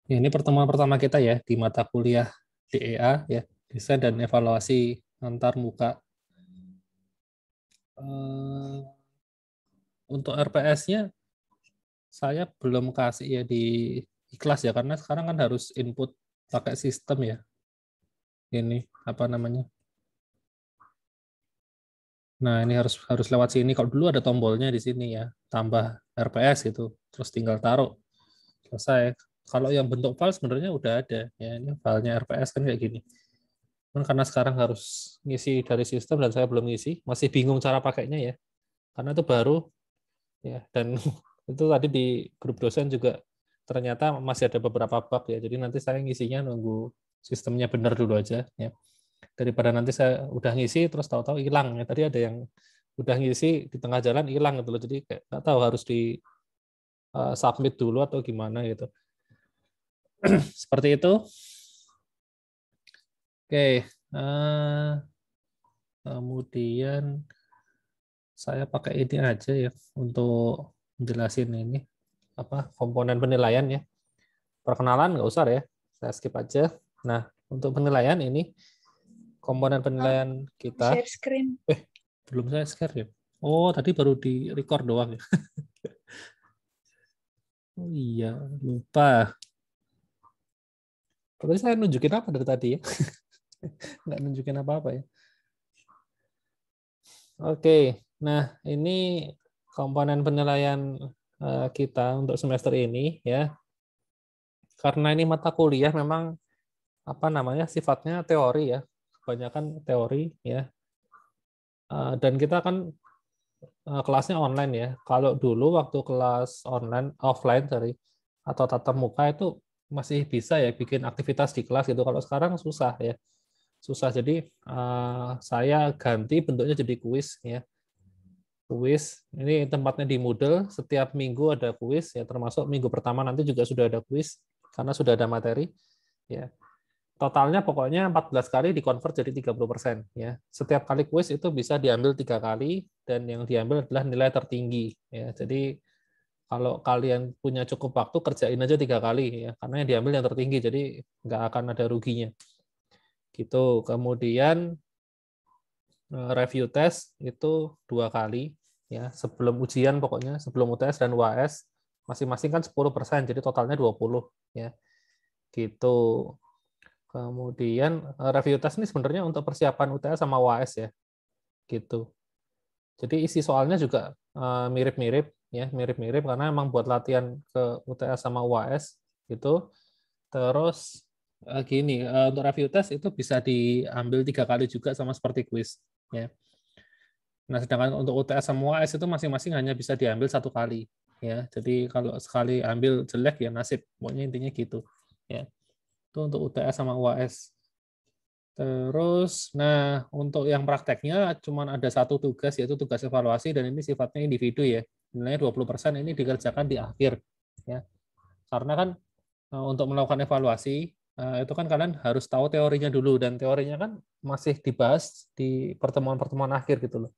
Ya, ini pertemuan pertama kita ya di mata kuliah DEA ya, desain dan evaluasi antar muka. Untuk RPS-nya saya belum kasih ya di kelas ya, karena sekarang kan harus input pakai sistem ya. Ini apa namanya? Nah, ini harus lewat sini. Kalau dulu ada tombolnya di sini ya, tambah RPS gitu, terus tinggal taruh, selesai. Kalau yang bentuk file sebenarnya udah ada ya, ini filenya RPS kan kayak gini. Karena sekarang harus ngisi dari sistem dan saya belum ngisi, masih bingung cara pakainya ya, karena itu baru ya. Dan itu tadi di grup dosen juga ternyata masih ada beberapa bug ya, jadi nanti saya ngisinya nunggu sistemnya benar dulu aja ya, daripada nanti saya udah ngisi terus tahu-tahu hilang ya. Tadi ada yang udah ngisi di tengah jalan hilang gitu loh, jadi kayak nggak tahu harus di submit dulu atau gimana gitu. Seperti itu. Oke, kemudian saya pakai ini aja ya untuk menjelasin ini apa komponen penilaian ya. Perkenalan nggak usah ya, saya skip aja. Nah, untuk penilaian ini komponen penilaian kita. Share screen. Belum saya share ya. Oh, tadi baru di record doang ya. Oh iya, lupa. Tadi saya nunjukin apa dari tadi ya? Nggak nunjukin apa-apa ya. Oke, nah ini komponen penilaian kita untuk semester ini ya. Karena ini mata kuliah memang apa namanya sifatnya teori ya, kebanyakan teori ya. Dan kita kan kelasnya online ya. Kalau dulu waktu kelas online offline dari atau tatap muka itu masih bisa ya bikin aktivitas di kelas gitu. Kalau sekarang susah ya. Susah. Jadi saya ganti bentuknya jadi kuis ya. Kuis. Ini tempatnya di Moodle, setiap minggu ada kuis ya, termasuk minggu pertama nanti juga sudah ada kuis karena sudah ada materi ya. Totalnya pokoknya 14 kali dikonvert jadi 30% ya. Setiap kali kuis itu bisa diambil 3 kali dan yang diambil adalah nilai tertinggi ya. Jadi kalau kalian punya cukup waktu kerjain aja 3 kali ya, karena yang diambil yang tertinggi jadi nggak akan ada ruginya. Gitu. Kemudian review test itu 2 kali ya, sebelum ujian pokoknya, sebelum UTS dan UAS masing-masing kan 10%, jadi totalnya 20 ya. Gitu. Kemudian review test ini sebenarnya untuk persiapan UTS sama UAS ya, gitu. Jadi isi soalnya juga mirip-mirip ya, mirip-mirip karena emang buat latihan ke UTS sama UAS gitu. Terus gini, untuk review test itu bisa diambil 3 kali juga sama seperti quiz ya. Nah, sedangkan untuk UTS sama UAS itu masing-masing hanya bisa diambil 1 kali ya. Jadi kalau sekali ambil jelek ya nasib, pokoknya intinya gitu ya. Itu untuk UTS sama UAS. Terus, nah untuk yang prakteknya cuma ada 1 tugas, yaitu tugas evaluasi, dan ini sifatnya individu ya. Nilainya 20% ini dikerjakan di akhir. Ya. Karena kan untuk melakukan evaluasi, itu kan kalian harus tahu teorinya dulu, dan teorinya kan masih dibahas di pertemuan-pertemuan akhir gitu loh.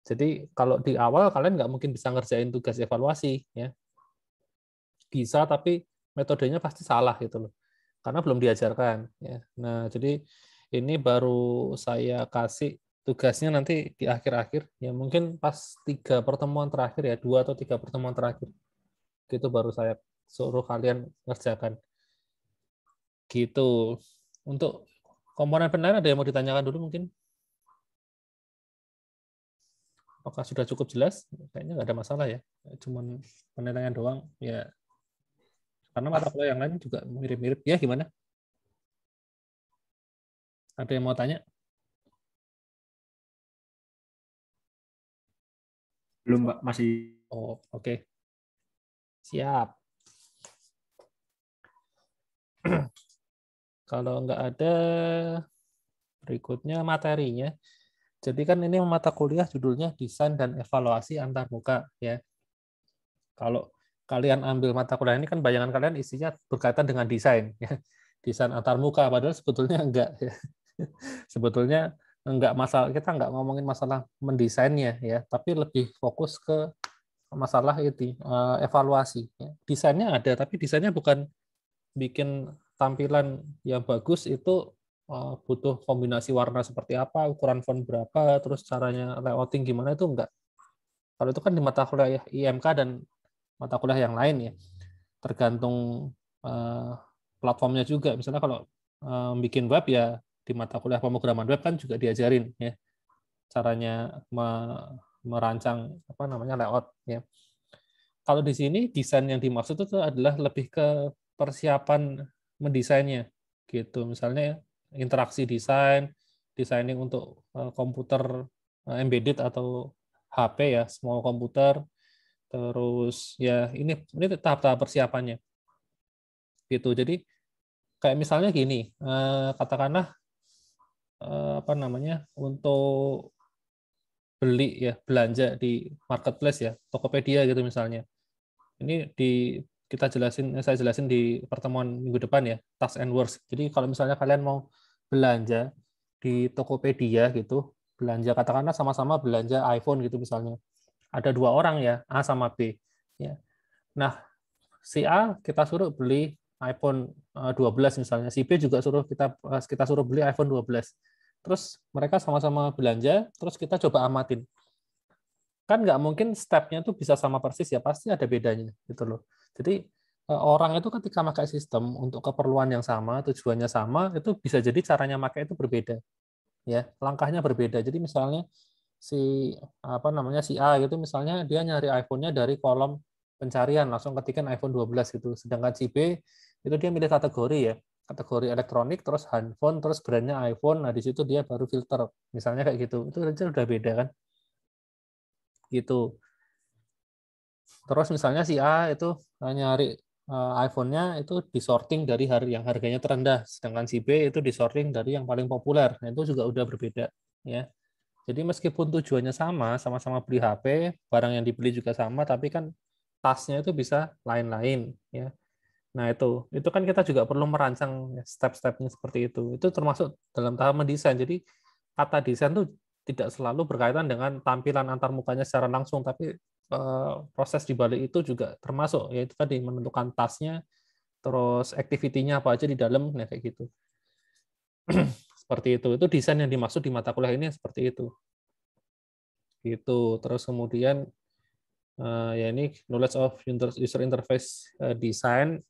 Jadi kalau di awal kalian nggak mungkin bisa ngerjain tugas evaluasi. Ya. Bisa, tapi metodenya pasti salah gitu loh. Karena belum diajarkan. Ya. Nah, jadi ini baru saya kasih tugasnya nanti di akhir-akhir, ya mungkin pas 3 pertemuan terakhir ya, 2 atau 3 pertemuan terakhir, gitu baru saya suruh kalian ngerjakan. Gitu. Untuk komponen penilaian ada yang mau ditanyakan dulu mungkin? Apakah sudah cukup jelas? Kayaknya nggak ada masalah ya. Cuman penilaian doang. Ya, karena mata kuliah yang lain juga mirip-mirip. Ya, gimana? Ada yang mau tanya? Belum, Mbak, masih. Oh, oke. Siap. Kalau nggak ada, berikutnya materinya. Jadi kan ini mata kuliah judulnya Desain dan Evaluasi Antarmuka ya. Kalau kalian ambil mata kuliah ini kan bayangan kalian isinya berkaitan dengan desain ya. Desain antarmuka, padahal sebetulnya enggak ya. Sebetulnya enggak masalah, kita enggak ngomongin masalah mendesainnya ya, tapi lebih fokus ke masalah itu evaluasi ya. Desainnya ada, tapi desainnya bukan bikin tampilan yang bagus itu butuh kombinasi warna seperti apa, ukuran font berapa, terus caranya layouting gimana itu enggak. Kalau itu kan di mata kuliah IMK dan mata kuliah yang lain ya, tergantung platformnya juga. Misalnya kalau bikin web ya di mata kuliah pemrograman web kan juga diajarin ya caranya merancang apa namanya layout ya. Kalau di sini desain yang dimaksud itu adalah lebih ke persiapan mendesainnya gitu. Misalnya interaksi desain, designing untuk komputer embedded atau HP ya, small komputer. Terus ya ini tahap-tahap persiapannya gitu. Jadi kayak misalnya gini, katakanlah apa namanya untuk beli ya belanja di marketplace ya, Tokopedia gitu misalnya. Ini saya jelasin di pertemuan minggu depan ya, task and works. Jadi kalau misalnya kalian mau belanja di Tokopedia gitu, belanja katakanlah sama-sama belanja iPhone gitu misalnya. Ada dua orang ya, A sama B. Ya. Nah, si A kita suruh beli iPhone 12 misalnya, si B juga kita suruh beli iPhone 12. Terus mereka sama-sama belanja, terus kita coba amatin. Kan nggak mungkin step-nya tuh bisa sama persis ya, pasti ada bedanya gitu loh. Jadi orang itu ketika pakai sistem untuk keperluan yang sama, tujuannya sama, itu bisa jadi caranya pakai itu berbeda. Ya, langkahnya berbeda. Jadi misalnya si apa namanya si A gitu misalnya dia nyari iPhone-nya dari kolom pencarian langsung ketikan iPhone 12 gitu. Sedangkan si B itu dia milih kategori ya, kategori elektronik terus handphone terus brandnya iPhone. Nah, di situ dia baru filter. Misalnya kayak gitu. Itu aja udah beda kan? Gitu. Terus misalnya si A itu nyari iPhone-nya itu disorting dari yang harganya terendah, sedangkan si B itu disorting dari yang paling populer. Nah, itu juga udah berbeda ya. Jadi meskipun tujuannya sama, sama-sama beli HP, barang yang dibeli juga sama, tapi kan tasnya itu bisa lain-lain ya. Nah, itu kan kita juga perlu merancang step-stepnya seperti itu. Itu termasuk dalam tahap mendesain. Jadi kata desain itu tidak selalu berkaitan dengan tampilan antar mukanya secara langsung, tapi proses di balik itu juga termasuk, yaitu tadi menentukan tasnya, terus activity-nya apa aja di dalam, nah kayak gitu. Seperti itu. Itu desain yang dimaksud di mata kuliah ini seperti itu. Gitu. Terus kemudian ya ini knowledge of user interface design,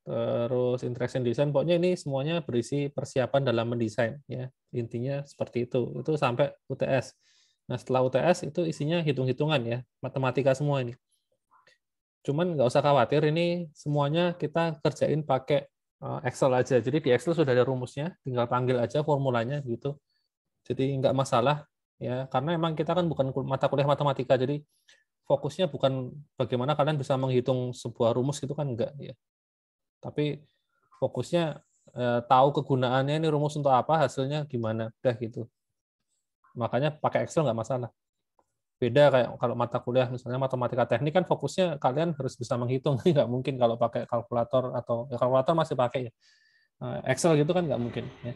terus interaction design, pokoknya ini semuanya berisi persiapan dalam mendesain ya, intinya seperti itu sampai UTS. Nah, setelah UTS itu isinya hitung-hitungan ya, matematika semua ini. Cuman nggak usah khawatir, ini semuanya kita kerjain pakai Excel aja. Jadi di Excel sudah ada rumusnya, tinggal panggil aja formulanya gitu. Jadi nggak masalah ya, karena emang kita kan bukan mata kuliah matematika, jadi fokusnya bukan bagaimana kalian bisa menghitung sebuah rumus gitu kan enggak ya. Tapi fokusnya tahu kegunaannya ini rumus untuk apa, hasilnya gimana, udah gitu. Makanya pakai Excel nggak masalah. Beda kayak kalau mata kuliah misalnya matematika teknik kan fokusnya kalian harus bisa menghitung, nggak mungkin kalau pakai kalkulator atau ya kalkulator masih pakai ya. Excel gitu kan nggak mungkin ya.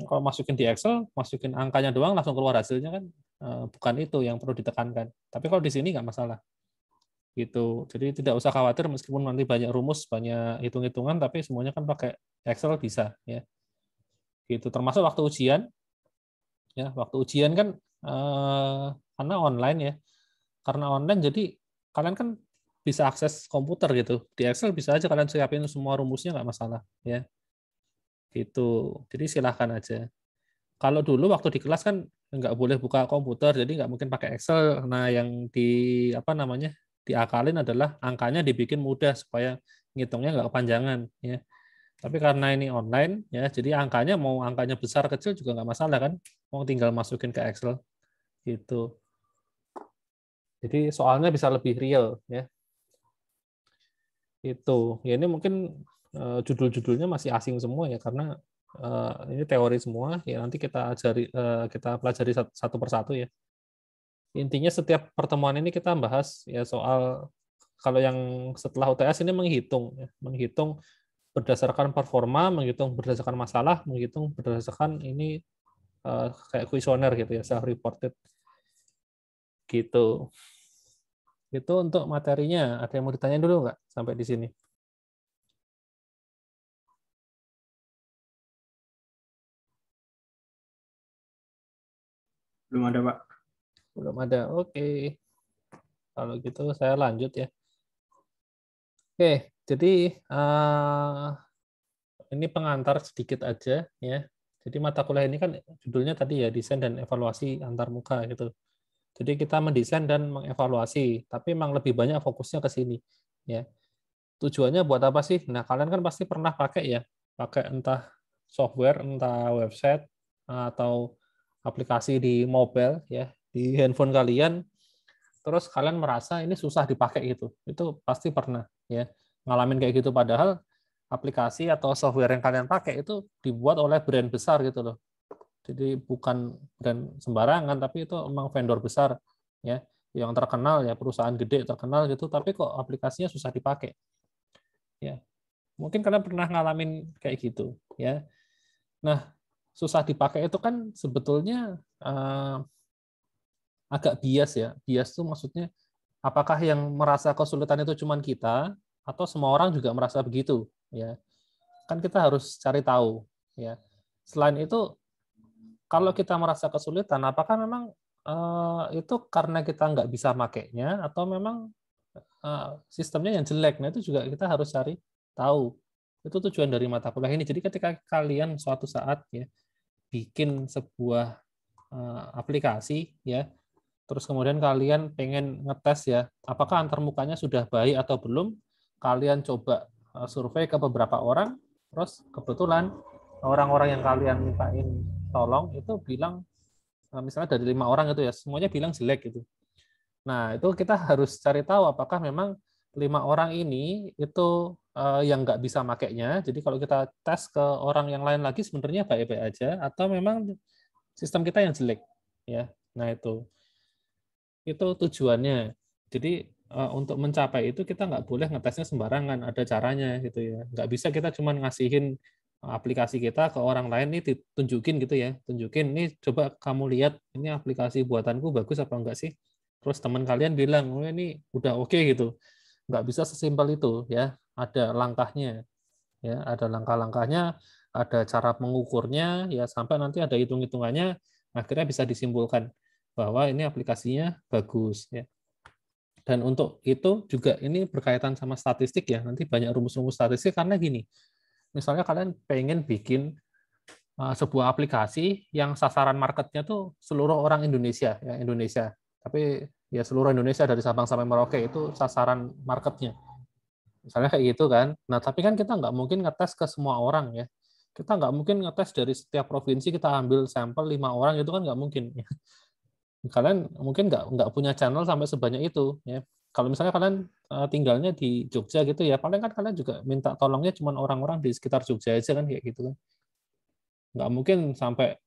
Kalau masukin di Excel, masukin angkanya doang langsung keluar hasilnya kan bukan itu yang perlu ditekankan. Tapi kalau di sini nggak masalah. Gitu. Jadi tidak usah khawatir meskipun nanti banyak rumus, banyak hitung-hitungan, tapi semuanya kan pakai Excel bisa ya. Gitu. Termasuk waktu ujian ya, waktu ujian kan karena online ya. Karena online jadi kalian kan bisa akses komputer gitu. Di Excel bisa aja kalian siapin semua rumusnya nggak masalah ya. Gitu. Jadi silahkan aja. Kalau dulu waktu di kelas kan nggak boleh buka komputer, jadi nggak mungkin pakai Excel. Nah, yang apa namanya diakalin adalah angkanya dibikin mudah supaya ngitungnya nggak kepanjangan. Ya. Tapi karena ini online, ya jadi mau angkanya besar kecil juga nggak masalah kan, mau tinggal masukin ke Excel. Gitu. Jadi soalnya bisa lebih real. Ya. Itu. Ya ini mungkin judul-judulnya masih asing semua ya karena ini teori semua. Ya nanti kita pelajari satu persatu ya. Intinya setiap pertemuan ini kita bahas ya soal kalau yang setelah UTS ini menghitung ya, menghitung berdasarkan performa, menghitung berdasarkan masalah, menghitung berdasarkan ini kayak kuesioner gitu ya, self reported gitu. Itu untuk materinya. Ada yang mau ditanya dulu nggak sampai di sini? Belum ada, Pak. Belum ada. Oke. Kalau gitu saya lanjut ya. Oke, jadi ini pengantar sedikit aja ya. Jadi mata kuliah ini kan judulnya tadi ya desain dan evaluasi antar muka gitu. Jadi kita mendesain dan mengevaluasi, tapi memang lebih banyak fokusnya ke sini ya. Tujuannya buat apa sih? Nah, kalian kan pasti pernah pakai ya, pakai entah software, entah website atau aplikasi di mobile ya, di handphone kalian, terus kalian merasa ini susah dipakai gitu. Itu pasti pernah ya ngalamin kayak gitu, padahal aplikasi atau software yang kalian pakai itu dibuat oleh brand besar gitu loh. Jadi bukan brand sembarangan, tapi itu memang vendor besar ya, yang terkenal ya, perusahaan gede terkenal gitu, tapi kok aplikasinya susah dipakai. Ya, mungkin kalian pernah ngalamin kayak gitu ya. Nah, susah dipakai itu kan sebetulnya agak bias ya. Bias itu maksudnya apakah yang merasa kesulitan itu cuma kita atau semua orang juga merasa begitu ya. Kan kita harus cari tahu ya. Selain itu, kalau kita merasa kesulitan, apakah memang itu karena kita nggak bisa makainya atau memang sistemnya yang jelek? Nah, itu juga kita harus cari tahu. Itu tujuan dari mata kuliah ini. Jadi ketika kalian suatu saat ya bikin sebuah aplikasi ya, terus kemudian kalian pengen ngetes ya, apakah antarmukanya sudah baik atau belum, kalian coba survei ke beberapa orang, terus kebetulan orang-orang yang kalian mintain tolong itu bilang, misalnya dari 5 orang itu ya, semuanya bilang jelek gitu. Nah, itu kita harus cari tahu apakah memang 5 orang ini itu yang nggak bisa makainya. Jadi kalau kita tes ke orang yang lain lagi sebenarnya baik-baik aja, atau memang sistem kita yang jelek. Ya, nah itu tujuannya. Jadi untuk mencapai itu kita nggak boleh ngetesnya sembarangan, ada caranya gitu ya. Nggak bisa kita cuma ngasihin aplikasi kita ke orang lain, ini ditunjukin gitu ya, tunjukin, ini coba kamu lihat ini aplikasi buatanku bagus apa enggak sih. Terus teman kalian bilang, oh ini udah oke gitu. Nggak bisa sesimpel itu ya, ada langkahnya ya, ada langkah-langkahnya, ada cara mengukurnya ya, sampai nanti ada hitung-hitungannya, akhirnya bisa disimpulkan bahwa ini aplikasinya bagus ya. Dan untuk itu juga ini berkaitan sama statistik ya, nanti banyak rumus-rumus statistik karena gini, misalnya kalian pengen bikin sebuah aplikasi yang sasaran marketnya tuh seluruh orang Indonesia ya, Indonesia, tapi ya seluruh Indonesia dari Sabang sampai Merauke itu sasaran marketnya, misalnya kayak gitu kan. Nah, tapi kan kita nggak mungkin ngetes ke semua orang ya, kita nggak mungkin ngetes dari setiap provinsi kita ambil sampel 5 orang, itu kan nggak mungkin. Kalian mungkin nggak punya channel sampai sebanyak itu ya. Kalau misalnya kalian tinggalnya di Jogja gitu ya, paling kan kalian juga minta tolongnya cuma orang-orang di sekitar Jogja aja kan, kayak gitu kan. Nggak mungkin sampai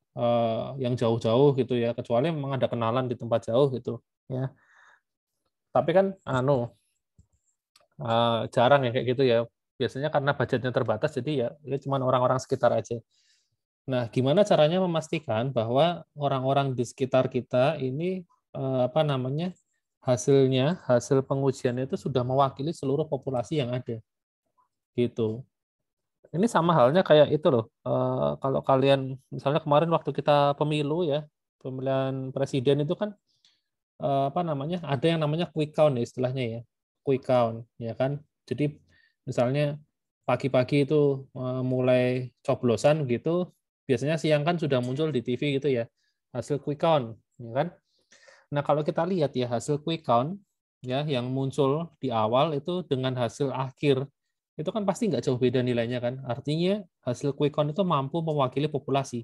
yang jauh-jauh gitu ya, kecuali memang ada kenalan di tempat jauh gitu ya. Tapi kan jarang ya kayak gitu ya. Biasanya karena budgetnya terbatas, jadi ya cuma orang-orang sekitar aja. Nah, gimana caranya memastikan bahwa orang-orang di sekitar kita ini hasil pengujian itu sudah mewakili seluruh populasi yang ada, gitu. Ini sama halnya kayak itu loh. Kalau kalian misalnya kemarin waktu kita pemilu ya, pemilihan presiden itu kan ada yang namanya quick count ya istilahnya ya, quick count ya kan. Jadi misalnya pagi-pagi itu mulai coblosan gitu, biasanya siang kan sudah muncul di TV gitu ya, hasil quick count ya kan. Nah, kalau kita lihat ya hasil quick count ya yang muncul di awal itu dengan hasil akhir itu kan pasti nggak jauh beda nilainya kan. Artinya hasil quick count itu mampu mewakili populasi.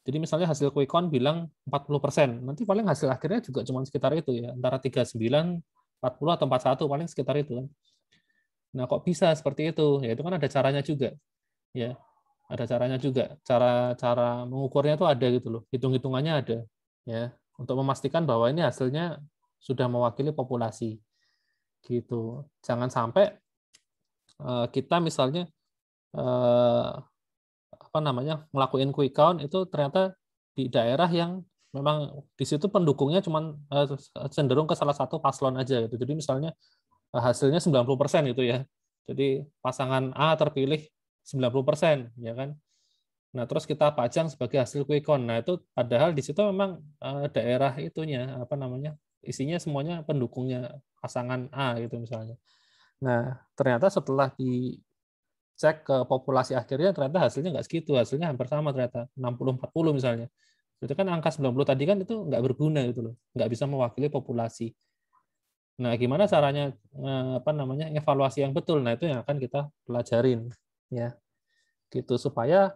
Jadi misalnya hasil quick count bilang 40%, nanti paling hasil akhirnya juga cuma sekitar itu ya, antara 39, 40 atau 41 paling sekitar itu kan. Nah, kok bisa seperti itu? Ya itu kan ada caranya juga. Ya, ada caranya juga. Cara mengukurnya itu ada gitu loh. Hitung-hitungannya ada. Ya, untuk memastikan bahwa ini hasilnya sudah mewakili populasi. Gitu. Jangan sampai kita misalnya ngelakuin quick count itu ternyata di daerah yang memang di situ pendukungnya cuma cenderung ke salah satu paslon aja gitu. Jadi misalnya hasilnya 90% gitu ya. Jadi pasangan A terpilih 90% ya kan. Nah, terus kita pajang sebagai hasil quick count. Nah, itu padahal di situ memang daerah itunya apa namanya? Isinya semuanya pendukungnya pasangan A gitu misalnya. Nah, ternyata setelah dicek ke populasi akhirnya ternyata hasilnya nggak segitu, hasilnya hampir sama ternyata 60-40 misalnya. Itu kan angka 90 tadi kan itu nggak berguna gitu loh, nggak bisa mewakili populasi. Nah, gimana caranya apa namanya evaluasi yang betul? Nah, itu yang akan kita pelajarin ya, gitu supaya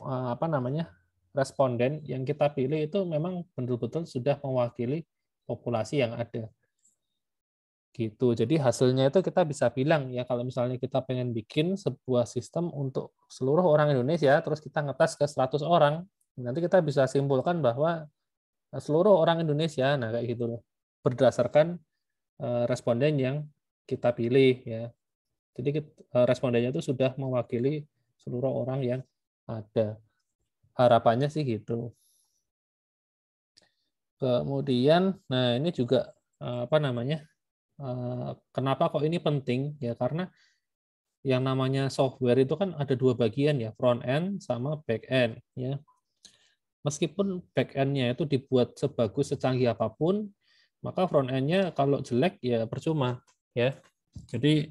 apa namanya responden yang kita pilih itu memang betul-betul sudah mewakili populasi yang ada. Gitu. Jadi hasilnya itu kita bisa bilang ya kalau misalnya kita pengen bikin sebuah sistem untuk seluruh orang Indonesia, terus kita ngetes ke 100 orang, nanti kita bisa simpulkan bahwa seluruh orang Indonesia, nah kayak gitu loh, berdasarkan responden yang kita pilih ya. Jadi respondennya itu sudah mewakili seluruh orang yang ada. Harapannya sih gitu. Kemudian, nah ini juga apa namanya? Kenapa kok ini penting? Ya karena yang namanya software itu kan ada dua bagian ya, front end sama back end ya. Meskipun back end-nya itu dibuat sebagus secanggih apapun, maka front end-nya kalau jelek ya percuma ya. Jadi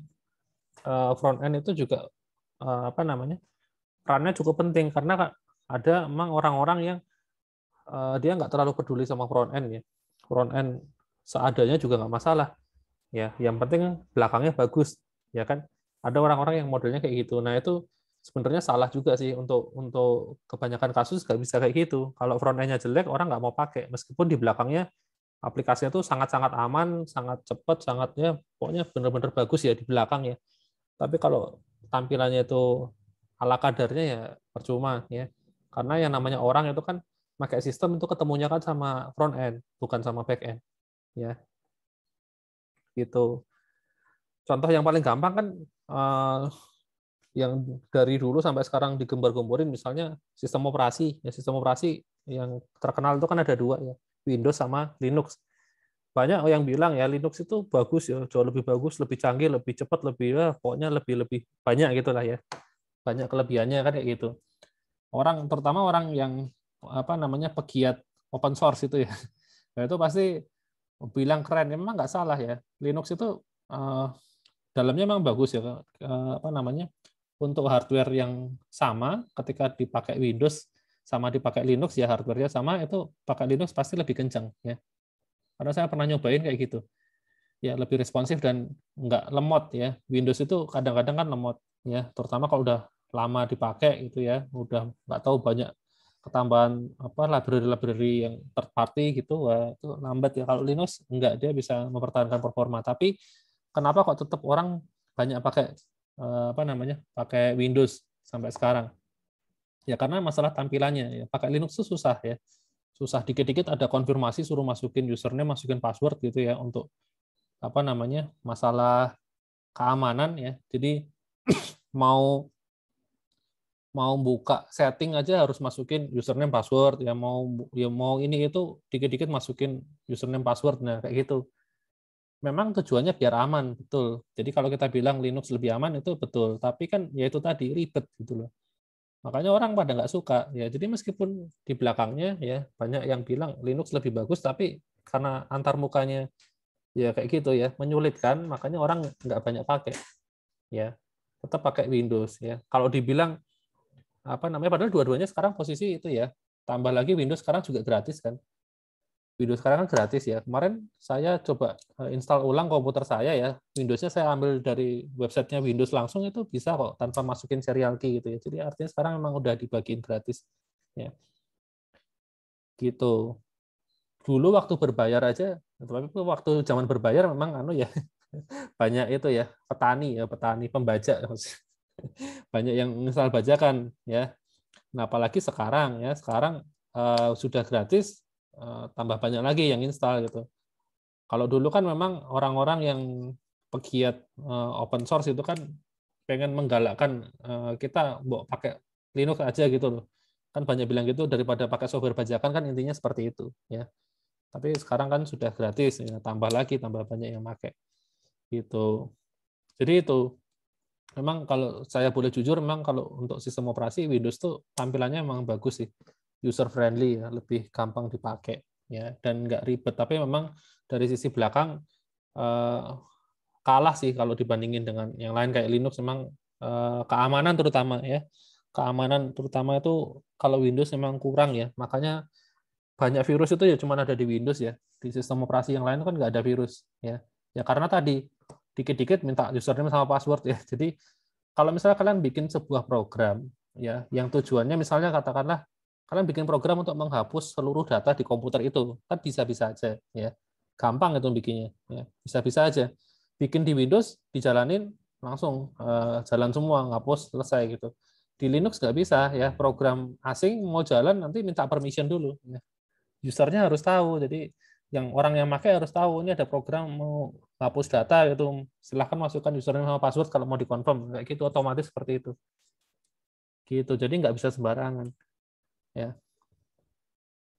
front end itu juga apa namanya? Perannya cukup penting karena ada memang orang-orang yang dia nggak terlalu peduli sama front end ya. Front end seadanya juga nggak masalah ya. Yang penting belakangnya bagus ya kan. Ada orang-orang yang modelnya kayak gitu. Nah itu sebenarnya salah juga sih untuk kebanyakan kasus nggak bisa kayak gitu. Kalau front end-nya jelek orang nggak mau pakai meskipun di belakangnya aplikasinya tuh sangat-sangat aman, sangat cepat, sangatnya pokoknya benar-benar bagus ya di belakang ya. Tapi kalau tampilannya itu ala kadarnya ya percuma ya. Karena yang namanya orang itu kan pakai sistem itu ketemunya kan sama front end, bukan sama back end ya. Gitu. Contoh yang paling gampang kan yang dari dulu sampai sekarang digembar-gemborin misalnya sistem operasi. Ya sistem operasi yang terkenal itu kan ada dua ya, Windows sama Linux. Banyak yang bilang ya Linux itu bagus ya, jauh lebih bagus, lebih canggih, lebih cepat, lebih ya, pokoknya lebih banyak gitulah ya. Banyak kelebihannya kan kayak gitu. Orang terutama orang yang apa namanya pegiat open source itu ya. Nah, itu pasti bilang keren. Ya, memang nggak salah ya. Linux itu dalamnya memang bagus ya. Apa namanya? Untuk hardware yang sama ketika dipakai Windows sama dipakai Linux ya hardware-nya sama itu pakai Linux pasti lebih kencang ya. Karena saya pernah nyobain kayak gitu. Ya lebih responsif dan nggak lemot ya. Windows itu kadang-kadang kan lemot ya, terutama kalau udah lama dipakai itu ya, udah nggak tahu banyak ketambahan apa library-library yang third party gitu, wah, itu lambat ya. Kalau Linux enggak, dia bisa mempertahankan performa. Tapi kenapa kok tetap orang banyak pakai apa namanya pakai Windows sampai sekarang? Ya karena masalah tampilannya ya. Pakai Linux itu susah ya. Susah dikit-dikit ada konfirmasi suruh masukin username, masukin password gitu ya untuk apa namanya masalah keamanan ya. Jadi mau mau buka setting aja harus masukin username password ya mau ini itu dikit-dikit masukin username password nah kayak gitu. Memang tujuannya biar aman betul. Jadi kalau kita bilang Linux lebih aman itu betul, tapi kan ya itu tadi ribet gitu loh. Makanya orang pada nggak suka ya. Jadi meskipun di belakangnya ya banyak yang bilang Linux lebih bagus, tapi karena antar mukanya ya kayak gitu ya menyulitkan, makanya orang nggak banyak pakai ya. Tetap pakai Windows ya. Kalau dibilang apa namanya padahal dua-duanya sekarang posisi itu ya. Tambah lagi Windows sekarang juga gratis kan. Windows sekarang kan gratis ya. Kemarin saya coba install ulang komputer saya ya. Windows-nya saya ambil dari websitenya Windows langsung itu bisa kok tanpa masukin serial key gitu ya. Jadi artinya sekarang memang udah dibagiin gratis ya. Gitu. Dulu waktu berbayar aja, tapi waktu zaman berbayar memang anu ya banyak itu ya petani pembajak banyak yang install bajakan ya. Nah, apalagi sekarang ya, sekarang sudah gratis, tambah banyak lagi yang install gitu. Kalau dulu kan memang orang-orang yang pegiat open source itu kan pengen menggalakkan kita mau pakai Linux aja gitu loh. Kan banyak bilang gitu daripada pakai software bajakan kan intinya seperti itu ya. Tapi sekarang kan sudah gratis, ya, tambah lagi tambah banyak yang pakai gitu. Jadi itu memang kalau saya boleh jujur, memang kalau untuk sistem operasi Windows tuh tampilannya memang bagus sih, user friendly ya, lebih gampang dipakai ya, dan nggak ribet. Tapi memang dari sisi belakang kalah sih kalau dibandingin dengan yang lain kayak Linux. Memang keamanan terutama ya, keamanan terutama itu kalau Windows memang kurang ya, makanya banyak virus itu ya cuma ada di Windows ya. Di sistem operasi yang lain kan nggak ada virus ya. Ya karena tadi dikit-dikit minta username sama password ya. Jadi kalau misalnya kalian bikin sebuah program ya yang tujuannya misalnya katakanlah kalian bikin program untuk menghapus seluruh data di komputer itu, kan bisa-bisa aja ya. Gampang itu bikinnya ya. Bisa-bisa aja. Bikin di Windows dijalanin langsung jalan semua, ngapus selesai gitu. Di Linux nggak bisa ya, program asing mau jalan nanti minta permission dulu ya. Usernya harus tahu. Jadi yang orang yang pakai harus tahu ini ada program mau hapus data gitu. Silahkan masukkan username sama password kalau mau dikonfirm. Kayak gitu otomatis seperti itu. Gitu. Jadi nggak bisa sembarangan. Ya.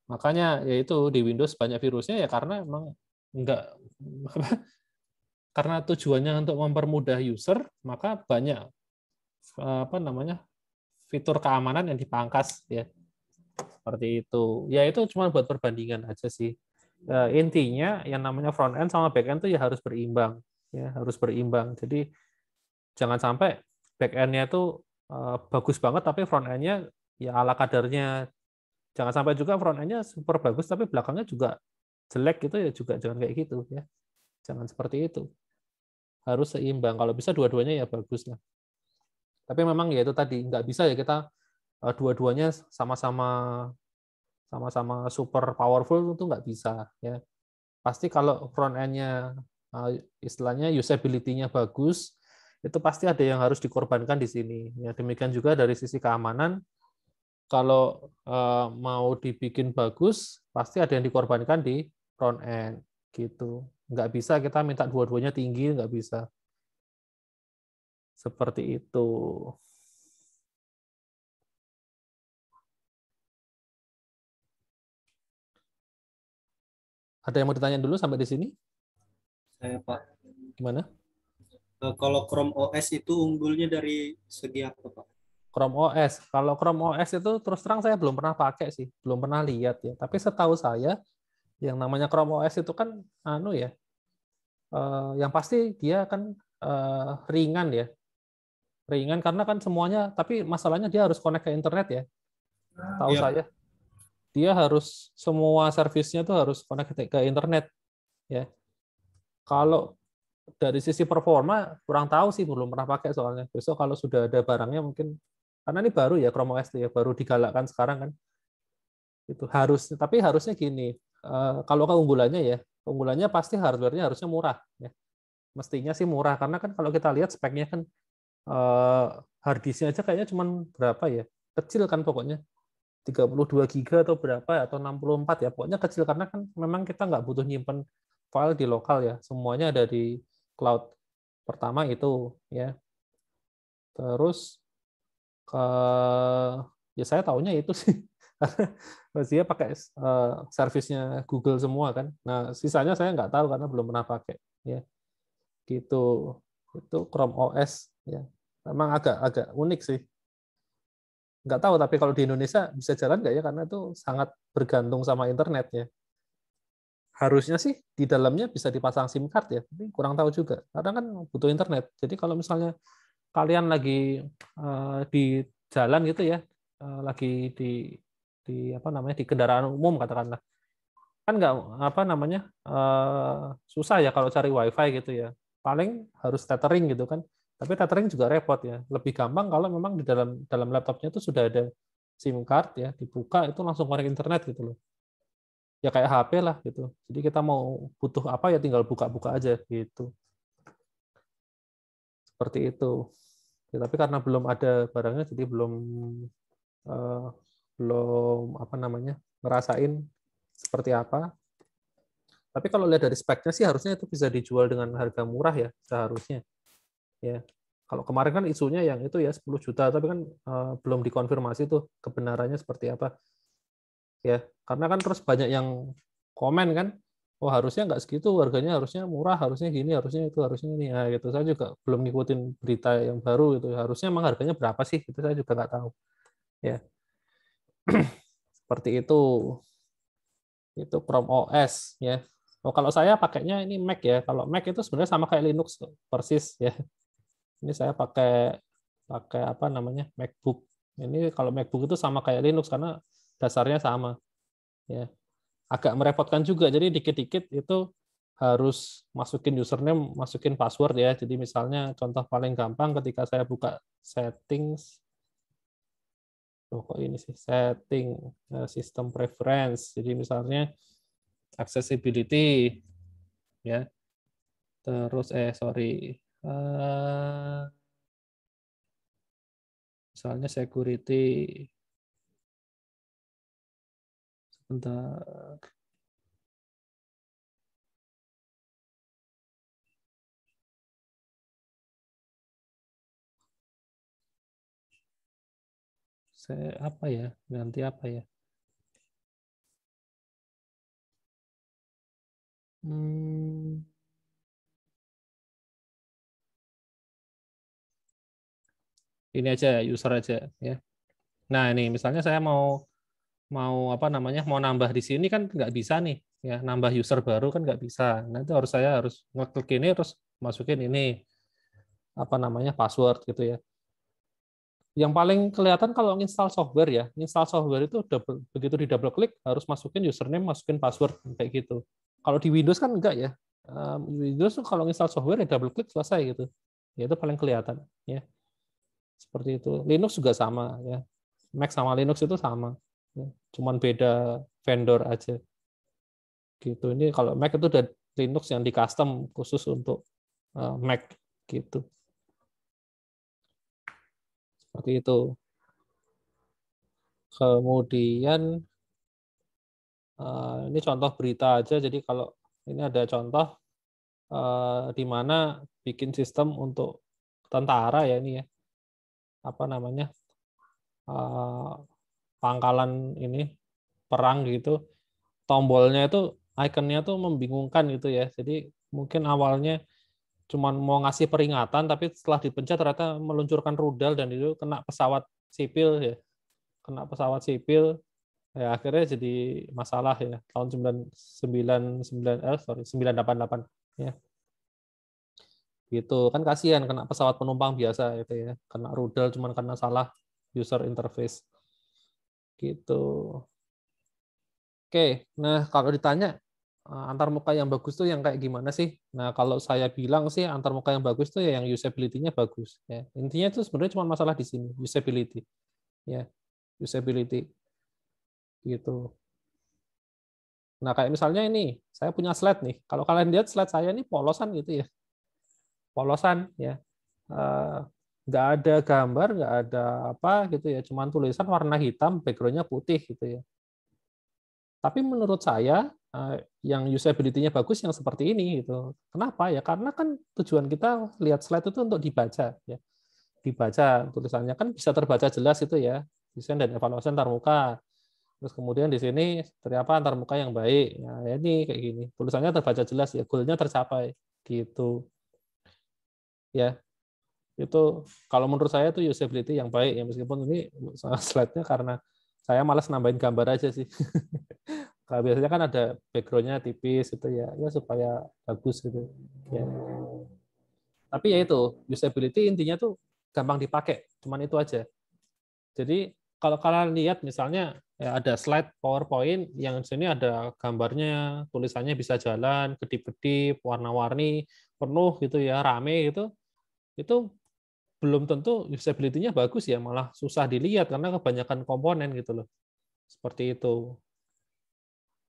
Makanya ya itu di Windows banyak virusnya ya karena emang nggak karena tujuannya untuk mempermudah user, maka banyak apa namanya fitur keamanan yang dipangkas ya. Seperti itu. Ya itu cuma buat perbandingan aja sih. Intinya yang namanya front end sama back end itu ya harus berimbang, ya harus berimbang. Jadi jangan sampai back end-nya itu bagus banget tapi front end-nya ya ala kadarnya. Jangan sampai juga front end-nya super bagus tapi belakangnya juga jelek gitu ya, juga jangan kayak gitu ya. Jangan seperti itu. Harus seimbang. Kalau bisa dua-duanya ya bagus lah. Tapi memang ya itu tadi nggak bisa ya kita dua-duanya sama-sama super powerful itu nggak bisa ya. Pasti kalau front end-nya istilahnya usability-nya bagus, itu pasti ada yang harus dikorbankan di sini. Ya, demikian juga dari sisi keamanan, kalau mau dibikin bagus, pasti ada yang dikorbankan di front end gitu. Nggak bisa kita minta dua-duanya tinggi, nggak bisa. Seperti itu. Ada yang mau ditanya dulu sampai di sini? Saya Pak. Gimana? Kalau Chrome OS itu unggulnya dari segi apa Pak? Chrome OS. Kalau Chrome OS itu terus terang saya belum pernah pakai sih, belum pernah lihat ya. Tapi setahu saya yang namanya Chrome OS itu kan anu ya, yang pasti dia kan ringan ya, ringan karena kan semuanya. Tapi masalahnya dia harus connect ke internet ya. Tahu Iya. saya, dia harus semua servisnya tuh harus connect ke internet ya. Kalau dari sisi performa kurang tahu sih, belum pernah pakai soalnya. Besok kalau sudah ada barangnya mungkin, karena ini baru ya Chrome OS ya, baru digalakkan sekarang kan. Itu harus, tapi harusnya gini, kalau keunggulannya ya, keunggulannya pasti hardware-nya harusnya murah ya. Mestinya sih murah karena kan kalau kita lihat speknya kan hard disk-nya aja kayaknya cuma berapa ya? Kecil kan pokoknya. 32 giga atau berapa atau 64 ya. Pokoknya kecil karena kan memang kita nggak butuh nyimpen file di lokal ya. Semuanya ada di cloud. Pertama itu ya. Terus ke ya saya tahunya itu sih. Karena dia pakai servisnya Google semua kan. Nah, sisanya saya nggak tahu karena belum pernah pakai ya. Gitu. Itu Chrome OS ya. Memang agak unik sih. Nggak tahu tapi kalau di Indonesia bisa jalan nggak ya, karena itu sangat bergantung sama internet ya. Harusnya sih di dalamnya bisa dipasang SIM card ya, tapi kurang tahu juga. Karena kan butuh internet. Jadi kalau misalnya kalian lagi di jalan gitu ya, lagi di apa namanya di kendaraan umum katakanlah, kan nggak apa namanya susah ya kalau cari WiFi gitu ya. Paling harus tethering gitu kan. Tapi tethering juga repot ya. Lebih gampang kalau memang di dalam laptopnya itu sudah ada SIM card ya, dibuka itu langsung connect internet gitu loh. Ya kayak HP lah gitu. Jadi kita mau butuh apa ya tinggal buka-buka aja gitu. Seperti itu. Ya, tapi karena belum ada barangnya jadi eh, belum apa namanya ngerasain seperti apa. Tapi kalau lihat dari speknya sih harusnya itu bisa dijual dengan harga murah ya seharusnya. Ya. Kalau kemarin kan isunya yang itu ya 10 juta, tapi kan belum dikonfirmasi tuh kebenarannya seperti apa. Ya, karena kan terus banyak yang komen kan, oh harusnya nggak segitu, harganya harusnya murah, harusnya gini, harusnya itu, harusnya ini. Nah, gitu. Saya juga belum ngikutin berita yang baru itu. Harusnya emang harganya berapa sih? Itu saya juga nggak tahu. Ya, seperti itu. Itu Chrome OS ya. Oh, kalau saya pakainya ini Mac ya. Kalau Mac itu sebenarnya sama kayak Linux persis ya. Ini saya pakai pakai apa namanya? MacBook. Ini kalau MacBook itu sama kayak Linux karena dasarnya sama ya. Agak merepotkan juga. Jadi dikit-dikit itu harus masukin username, masukin password ya. Jadi misalnya contoh paling gampang ketika saya buka settings, oh kok ini sih setting sistem preference. Jadi misalnya accessibility ya. Terus sorry. Eh, misalnya security. Sebentar. Saya apa ya? Ganti apa ya? Hmm, ini aja user aja ya. Nah, ini misalnya saya mau mau apa namanya? Mau nambah di sini kan nggak bisa nih ya, nambah user baru kan nggak bisa. Nanti saya harus ngeklik ini terus masukin ini apa namanya? Password gitu ya. Yang paling kelihatan kalau install software ya, install software itu begitu di double klik harus masukin username, masukin password kayak gitu. Kalau di Windows kan enggak ya. Windows tuh kalau install software ya double klik selesai gitu. Ya itu paling kelihatan ya. Seperti itu. Linux juga sama ya. Mac sama Linux itu sama. Ya. Cuman beda vendor aja. Gitu. Ini kalau Mac itu udah Linux yang di custom khusus untuk Mac gitu. Seperti itu. Kemudian ini contoh berita aja. Jadi kalau ini ada contoh di mana bikin sistem untuk tentara ya ini ya. Apa namanya? Pangkalan ini perang gitu. Tombolnya itu ikonnya tuh membingungkan gitu ya. Jadi mungkin awalnya cuman mau ngasih peringatan tapi setelah dipencet ternyata meluncurkan rudal dan itu kena pesawat sipil ya. Kena pesawat sipil ya akhirnya jadi masalah ya tahun 988 ya gitu kan kasihan kena pesawat penumpang biasa itu ya kena rudal cuman karena salah user interface gitu. Oke, nah kalau ditanya antar muka yang bagus tuh yang kayak gimana sih? Nah kalau saya bilang sih antar muka yang bagus tuh ya yang usability-nya bagus ya. Intinya itu sebenarnya cuma masalah di sini usability ya usability gitu. Nah, kayak misalnya ini, saya punya slide nih. Kalau kalian lihat slide saya ini polosan gitu ya. Polosan ya. Eh, nggak ada gambar, nggak ada apa gitu ya. Cuman tulisan warna hitam, background-nya putih gitu ya. Tapi menurut saya yang usability-nya bagus yang seperti ini gitu. Kenapa ya? Karena kan tujuan kita lihat slide itu untuk dibaca ya. Dibaca tulisannya kan bisa terbaca jelas itu ya. Desain dan evaluasi antar muka. Terus kemudian di sini seperti apa antar muka yang baik. Nah, ini kayak gini. Tulisannya terbaca jelas ya, goalnya tercapai gitu. Ya, itu kalau menurut saya itu usability yang baik ya meskipun ini slide-nya karena saya malas nambahin gambar aja sih. Kalau biasanya kan ada background-nya tipis gitu ya, ya supaya bagus gitu. Ya. Tapi ya itu usability intinya tuh gampang dipakai, cuman itu aja. Jadi kalau kalian lihat misalnya ya ada slide PowerPoint yang di sini ada gambarnya, tulisannya bisa jalan, kedip-kedip, warna-warni, penuh gitu ya, rame gitu. Itu belum tentu usability-nya bagus ya, malah susah dilihat karena kebanyakan komponen gitu loh. Seperti itu.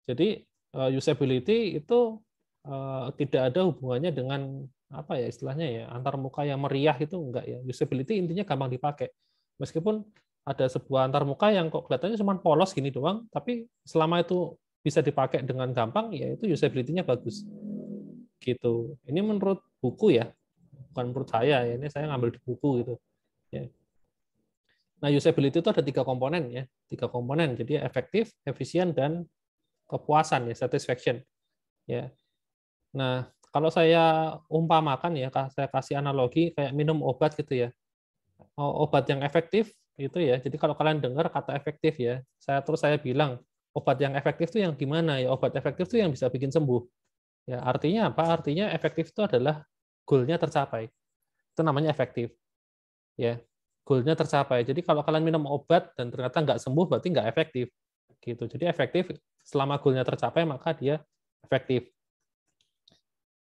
Jadi usability itu tidak ada hubungannya dengan apa ya istilahnya ya antar muka yang meriah itu enggak ya. Usability intinya gampang dipakai. Meskipun ada sebuah antar muka yang kok kelihatannya cuma polos gini doang, tapi selama itu bisa dipakai dengan gampang ya itu usability-nya bagus. Gitu. Ini menurut buku ya, bukan menurut saya ya. Ini saya ngambil di buku gitu. Ya. Nah, usability itu ada 3 komponen ya. 3 komponen. Jadi efektif, efisien dan kepuasan ya, satisfaction. ya. Nah, kalau saya umpamakan ya, saya kasih analogi kayak minum obat gitu ya. Obat yang efektif itu ya. Jadi kalau kalian dengar kata efektif ya, saya bilang obat yang efektif itu yang gimana ya? Obat efektif itu yang bisa bikin sembuh. Ya, artinya apa? Artinya efektif itu adalah goal-nya tercapai. Itu namanya efektif. Ya, goal-nya tercapai. Jadi kalau kalian minum obat dan ternyata nggak sembuh, berarti nggak efektif. Gitu. Jadi efektif selama goal-nya tercapai, maka dia efektif.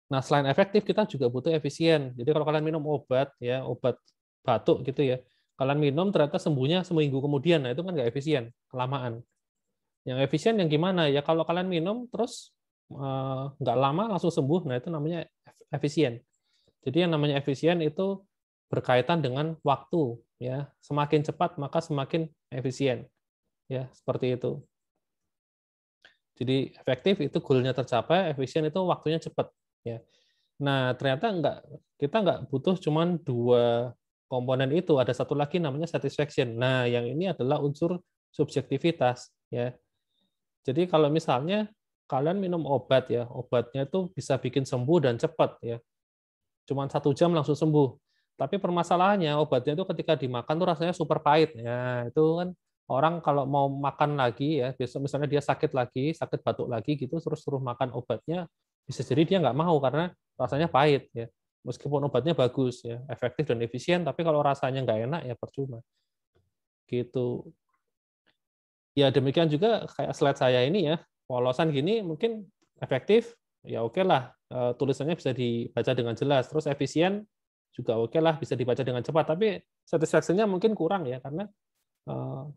Nah, selain efektif, kita juga butuh efisien. Jadi kalau kalian minum obat, ya obat batuk gitu ya, kalian minum ternyata sembuhnya seminggu kemudian, nah itu kan nggak efisien, kelamaan. Yang efisien yang gimana? Ya kalau kalian minum terus nggak lama langsung sembuh, nah itu namanya efisien. Jadi yang namanya efisien itu berkaitan dengan waktu, ya. Semakin cepat maka semakin efisien, ya seperti itu. Jadi efektif itu goal-nya tercapai, efisien itu waktunya cepat, ya. Nah, ternyata kita nggak butuh cuman 2 komponen itu, ada satu lagi namanya satisfaction. Nah, yang ini adalah unsur subjektivitas, ya. Jadi kalau misalnya kalian minum obat ya, obatnya itu bisa bikin sembuh dan cepat ya. Cuman 1 jam langsung sembuh. Tapi permasalahannya obatnya itu ketika dimakan tuh rasanya super pahit. Ya, itu kan orang kalau mau makan lagi ya, besok misalnya dia sakit lagi, sakit batuk lagi gitu, terus suruh makan obatnya, bisa jadi dia nggak mau karena rasanya pahit ya. Meskipun obatnya bagus ya, efektif dan efisien, tapi kalau rasanya nggak enak ya percuma. Gitu. Ya demikian juga kayak slide saya ini ya, polosan gini mungkin efektif, ya oke lah, tulisannya bisa dibaca dengan jelas, terus efisien juga oke lah, bisa dibaca dengan cepat, tapi satisfaction-nya mungkin kurang ya, karena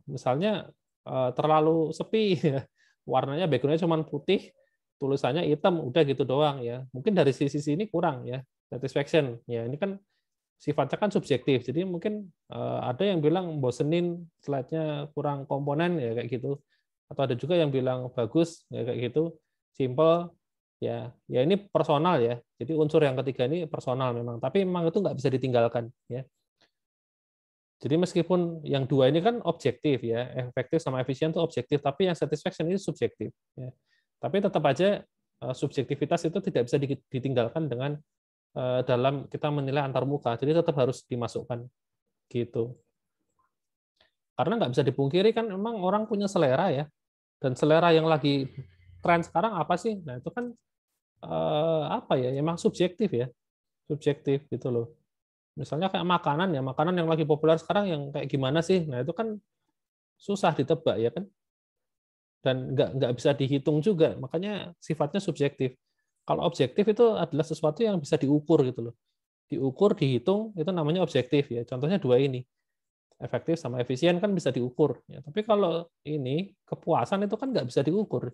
misalnya terlalu sepi, ya. Warnanya background-nya cuma putih, tulisannya hitam, udah gitu doang ya. Mungkin dari sisi ini kurang ya, satisfaction. Ya ini kan sifatnya kan subjektif. Jadi mungkin ada yang bilang bosenin, slide-nya kurang komponen ya kayak gitu. Atau ada juga yang bilang bagus ya kayak gitu, simple ya. Ya ini personal ya. Jadi unsur yang ketiga ini personal memang, tapi memang itu nggak bisa ditinggalkan ya. Jadi meskipun yang 2 ini kan objektif ya, efektif sama efisien itu objektif, tapi yang satisfaction ini subjektif ya. Tapi tetap aja subjektivitas itu tidak bisa ditinggalkan dengan dalam kita menilai antar muka, jadi tetap harus dimasukkan gitu. Karena nggak bisa dipungkiri kan memang orang punya selera ya, dan selera yang lagi tren sekarang apa sih? Nah itu kan apa ya? Emang subjektif ya, subjektif gitu loh. Misalnya kayak makanan ya, makanan yang lagi populer sekarang yang kayak gimana sih? Nah itu kan susah ditebak ya kan, dan nggak bisa dihitung juga, makanya sifatnya subjektif. Kalau objektif itu adalah sesuatu yang bisa diukur gitu loh. Diukur, dihitung, itu namanya objektif ya. Contohnya 2 ini, efektif sama efisien kan bisa diukur. Ya. Tapi kalau ini, kepuasan itu kan nggak bisa diukur.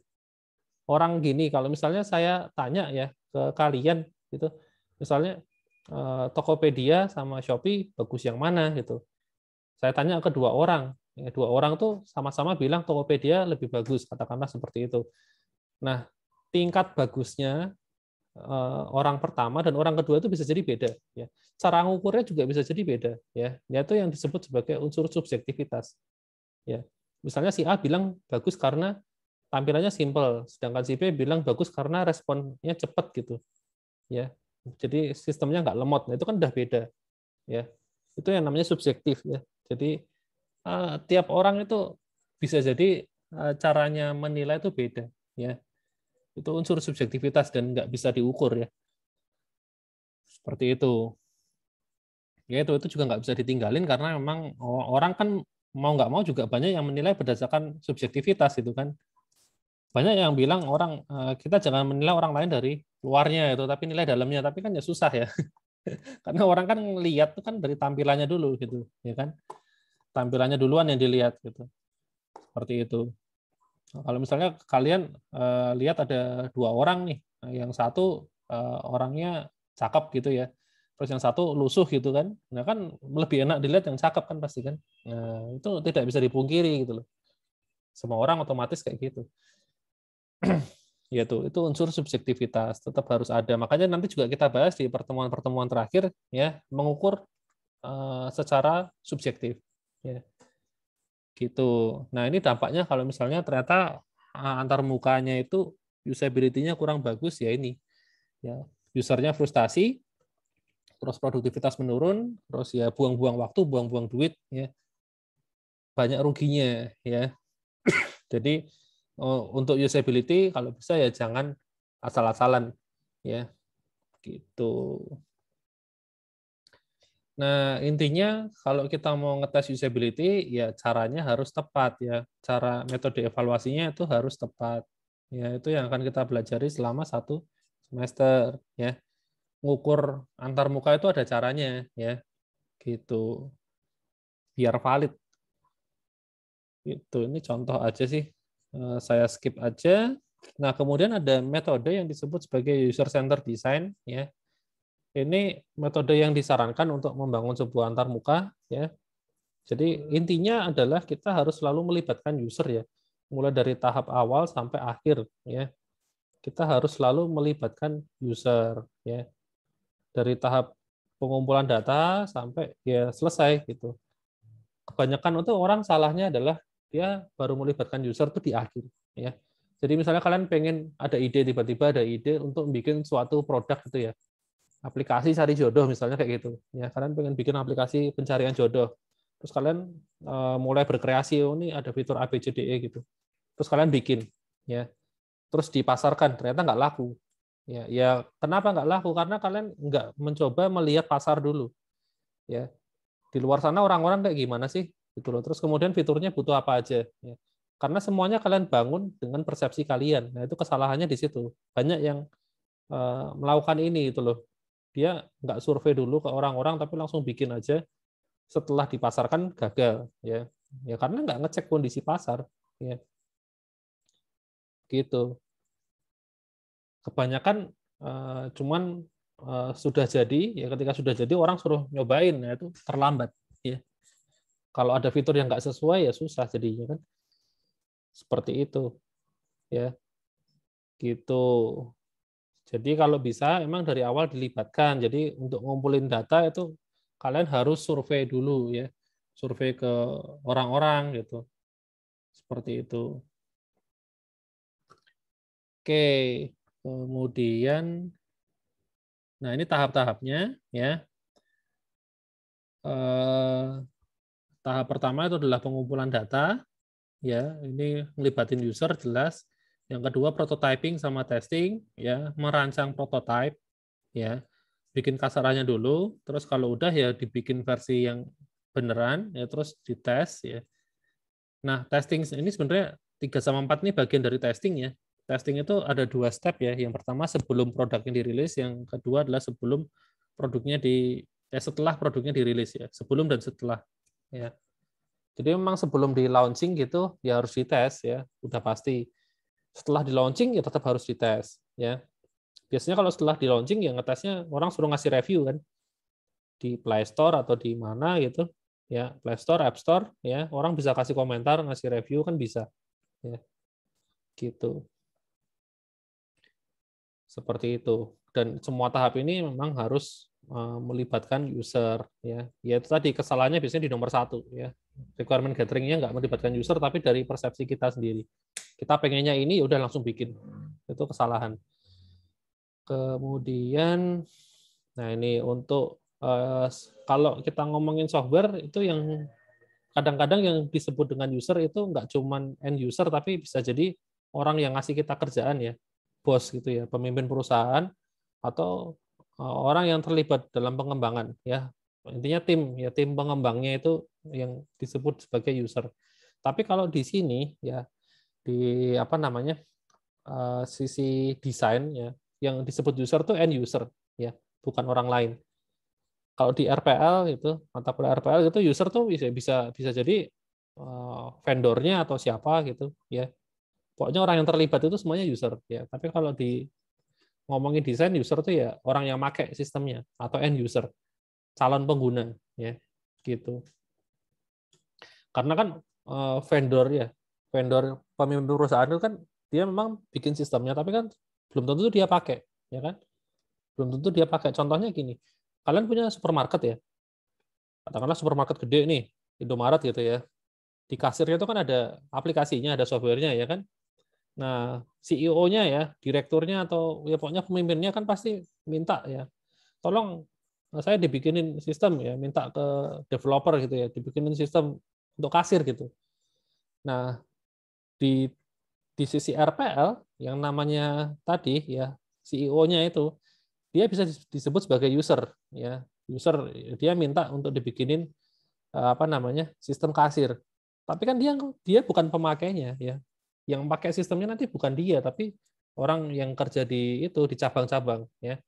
Orang gini, kalau misalnya saya tanya ya ke kalian, gitu, misalnya Tokopedia sama Shopee bagus yang mana gitu. Saya tanya ke 2 orang, ya, 2 orang tuh sama-sama bilang Tokopedia lebih bagus, katakanlah seperti itu. Nah, tingkat bagusnya orang pertama dan orang kedua itu bisa jadi beda ya. Cara ngukurnya juga bisa jadi beda ya. Itu yang disebut sebagai unsur subjektivitas ya. Misalnya si A bilang bagus karena tampilannya simple, sedangkan si B bilang bagus karena responnya cepat gitu ya. Jadi sistemnya nggak lemot. Nah, itu kan udah beda ya. Itu yang namanya subjektif ya. Jadi tiap orang itu bisa jadi caranya menilai itu beda ya. Itu unsur subjektivitas dan nggak bisa diukur ya. Seperti itu. Ya itu juga nggak bisa ditinggalin karena memang orang kan mau nggak mau juga banyak yang menilai berdasarkan subjektivitas itu kan. Banyak yang bilang orang kita jangan menilai orang lain dari luarnya itu, tapi nilai dalamnya. Tapi kan ya susah ya. Karena orang kan lihat tuh kan dari tampilannya dulu gitu, ya kan. Tampilannya duluan yang dilihat gitu. Seperti itu. Kalau misalnya kalian lihat ada 2 orang nih, yang satu orangnya cakep gitu ya, terus yang satu lusuh gitu kan, nah kan lebih enak dilihat yang cakep kan pasti kan, nah itu tidak bisa dipungkiri gitu loh, semua orang otomatis kayak gitu. Ya itu unsur subjektivitas tetap harus ada, makanya nanti juga kita bahas di pertemuan-pertemuan terakhir ya, mengukur secara subjektif ya. Gitu. Nah, ini dampaknya kalau misalnya ternyata antar mukanya itu usability-nya kurang bagus ya ini. Ya, usernya frustasi, terus produktivitas menurun, terus ya buang-buang waktu, buang-buang duit, ya banyak ruginya, ya. Jadi untuk usability kalau bisa ya jangan asal-asalan, ya gitu. Nah intinya kalau kita mau ngetes usability ya caranya harus tepat ya, cara metode evaluasinya itu harus tepat, ya itu yang akan kita pelajari selama 1 semester, ya. Ngukur antar muka itu ada caranya ya gitu biar valid itu. Ini contoh aja sih, saya skip aja. Nah kemudian ada metode yang disebut sebagai user centered design ya. Ini metode yang disarankan untuk membangun sebuah antar muka ya. Jadi intinya adalah kita harus selalu melibatkan user ya, mulai dari tahap awal sampai akhir ya. Kita harus selalu melibatkan user ya, dari tahap pengumpulan data sampai ya selesai gitu. Kebanyakan itu orang salahnya adalah dia baru melibatkan user tuh di akhir ya. Jadi misalnya kalian pengen ada ide, tiba-tiba ada ide untuk bikin suatu produk gitu ya, aplikasi cari jodoh misalnya kayak gitu ya, kalian pengen bikin aplikasi pencarian jodoh, terus kalian mulai berkreasi, oh ini ada fitur ABCDE gitu, terus kalian bikin ya, terus dipasarkan ternyata nggak laku ya. Ya kenapa nggak laku? Karena kalian nggak mencoba melihat pasar dulu ya, di luar sana orang-orang kayak gimana sih gitu loh, terus kemudian fiturnya butuh apa aja ya. Karena semuanya kalian bangun dengan persepsi kalian. Nah itu kesalahannya di situ, banyak yang melakukan ini gitu loh, dia nggak survei dulu ke orang-orang tapi langsung bikin aja, setelah dipasarkan gagal ya. Ya karena nggak ngecek kondisi pasar ya gitu. Kebanyakan cuman sudah jadi ya, ketika sudah jadi orang suruh nyobain, ya itu terlambat ya. Kalau ada fitur yang nggak sesuai ya susah jadinya kan, seperti itu ya gitu. Jadi kalau bisa emang dari awal dilibatkan. Jadi untuk ngumpulin data itu kalian harus survei dulu ya, survei ke orang-orang gitu, seperti itu. Oke, kemudian, nah ini tahap-tahapnya ya. Tahap pertama itu adalah pengumpulan data, ya. Ini ngelibatin user jelas. Yang kedua prototyping sama testing, ya, merancang prototype, ya, bikin kasarannya dulu. Terus kalau udah ya dibikin versi yang beneran, ya terus dites, ya. Nah testing ini sebenarnya 3 sama 4 ini bagian dari testing ya. Testing itu ada 2 step ya. Yang pertama sebelum produknya dirilis, yang kedua adalah sebelum produknya setelah produknya dirilis ya, sebelum dan setelah ya. Jadi memang sebelum di launching gitu ya harus dites ya, udah pasti. Setelah di launching ya tetap harus dites ya. Biasanya kalau setelah di launching ya ngetesnya orang suruh ngasih review kan, di Play Store atau di mana gitu ya, Play Store, App Store ya, orang bisa kasih komentar, ngasih review kan bisa ya, gitu. Seperti itu. Dan semua tahap ini memang harus melibatkan user ya. Ya itu tadi kesalahannya biasanya di nomor 1 ya. Requirement gathering-nya nggak melibatkan user tapi dari persepsi kita sendiri. Kita pengennya ini ya udah langsung bikin. Itu kesalahan. Kemudian nah ini untuk kalau kita ngomongin software itu yang kadang-kadang yang disebut dengan user itu nggak cuman end user tapi bisa jadi orang yang ngasih kita kerjaan ya, bos gitu ya, pemimpin perusahaan atau orang yang terlibat dalam pengembangan ya. Intinya tim ya, tim pengembangnya itu yang disebut sebagai user. Tapi kalau di sini ya di apa namanya sisi desain ya, yang disebut user tuh end user ya, bukan orang lain. Kalau di RPL itu, mata kuliah RPL itu user tuh bisa jadi vendornya atau siapa gitu ya. Pokoknya orang yang terlibat itu semuanya user ya. Tapi kalau di ngomongin desain, user tuh ya orang yang pakai sistemnya atau end user, calon pengguna ya gitu. Karena kan vendor ya, vendor pemimpin perusahaan itu kan dia memang bikin sistemnya, tapi kan belum tentu dia pakai, ya kan? Belum tentu dia pakai. Contohnya gini, kalian punya supermarket ya, katakanlah supermarket gede nih, Indomaret gitu ya. Di kasirnya itu kan ada aplikasinya, ada softwarenya ya kan. Nah, CEO-nya ya, direkturnya atau ya pokoknya pemimpinnya kan pasti minta ya, tolong saya dibikinin sistem ya, minta ke developer gitu ya, dibikinin sistem untuk kasir gitu. Nah, di sisi RPL yang namanya tadi ya, CEO-nya itu dia bisa disebut sebagai user ya. User dia minta untuk dibikinin apa namanya? Sistem kasir. Tapi kan dia bukan pemakainya ya. Yang pakai sistemnya nanti bukan dia, tapi orang yang kerja di itu di cabang-cabang ya.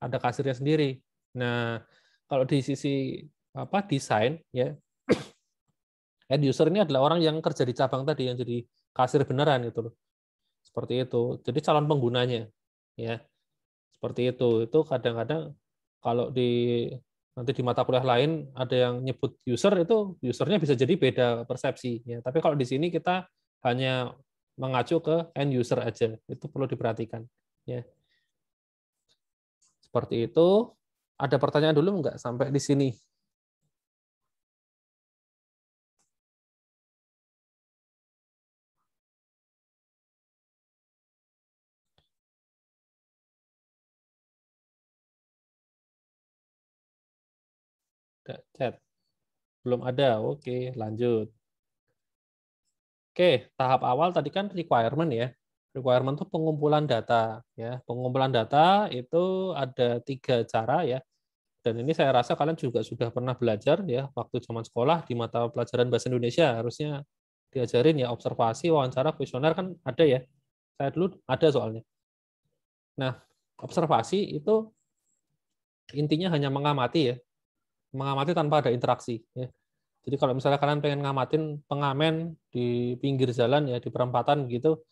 Ada kasirnya sendiri. Nah, kalau di sisi apa desain ya, end user ini adalah orang yang kerja di cabang tadi yang jadi kasir beneran gitu loh. Seperti itu. Jadi calon penggunanya ya. Seperti itu. Itu kadang-kadang kalau nanti di mata kuliah lain ada yang nyebut user, itu usernya bisa jadi beda persepsi ya. Tapi kalau di sini kita hanya mengacu ke end user aja. Itu perlu diperhatikan ya. Seperti itu. Ada pertanyaan dulu nggak sampai di sini? Chat. Belum ada. Oke, lanjut. Oke, tahap awal tadi kan requirement ya. Requirement itu pengumpulan data ya. Pengumpulan data itu ada 3 cara ya. Dan ini saya rasa kalian juga sudah pernah belajar ya waktu zaman sekolah di mata pelajaran bahasa Indonesia, harusnya diajarin ya, observasi, wawancara, kuesioner kan ada ya. Saya dulu ada soalnya. Nah, observasi itu intinya hanya mengamati ya. Mengamati tanpa ada interaksi ya. Jadi kalau misalnya kalian pengen ngamatin pengamen di pinggir jalan ya, di perempatan gitu,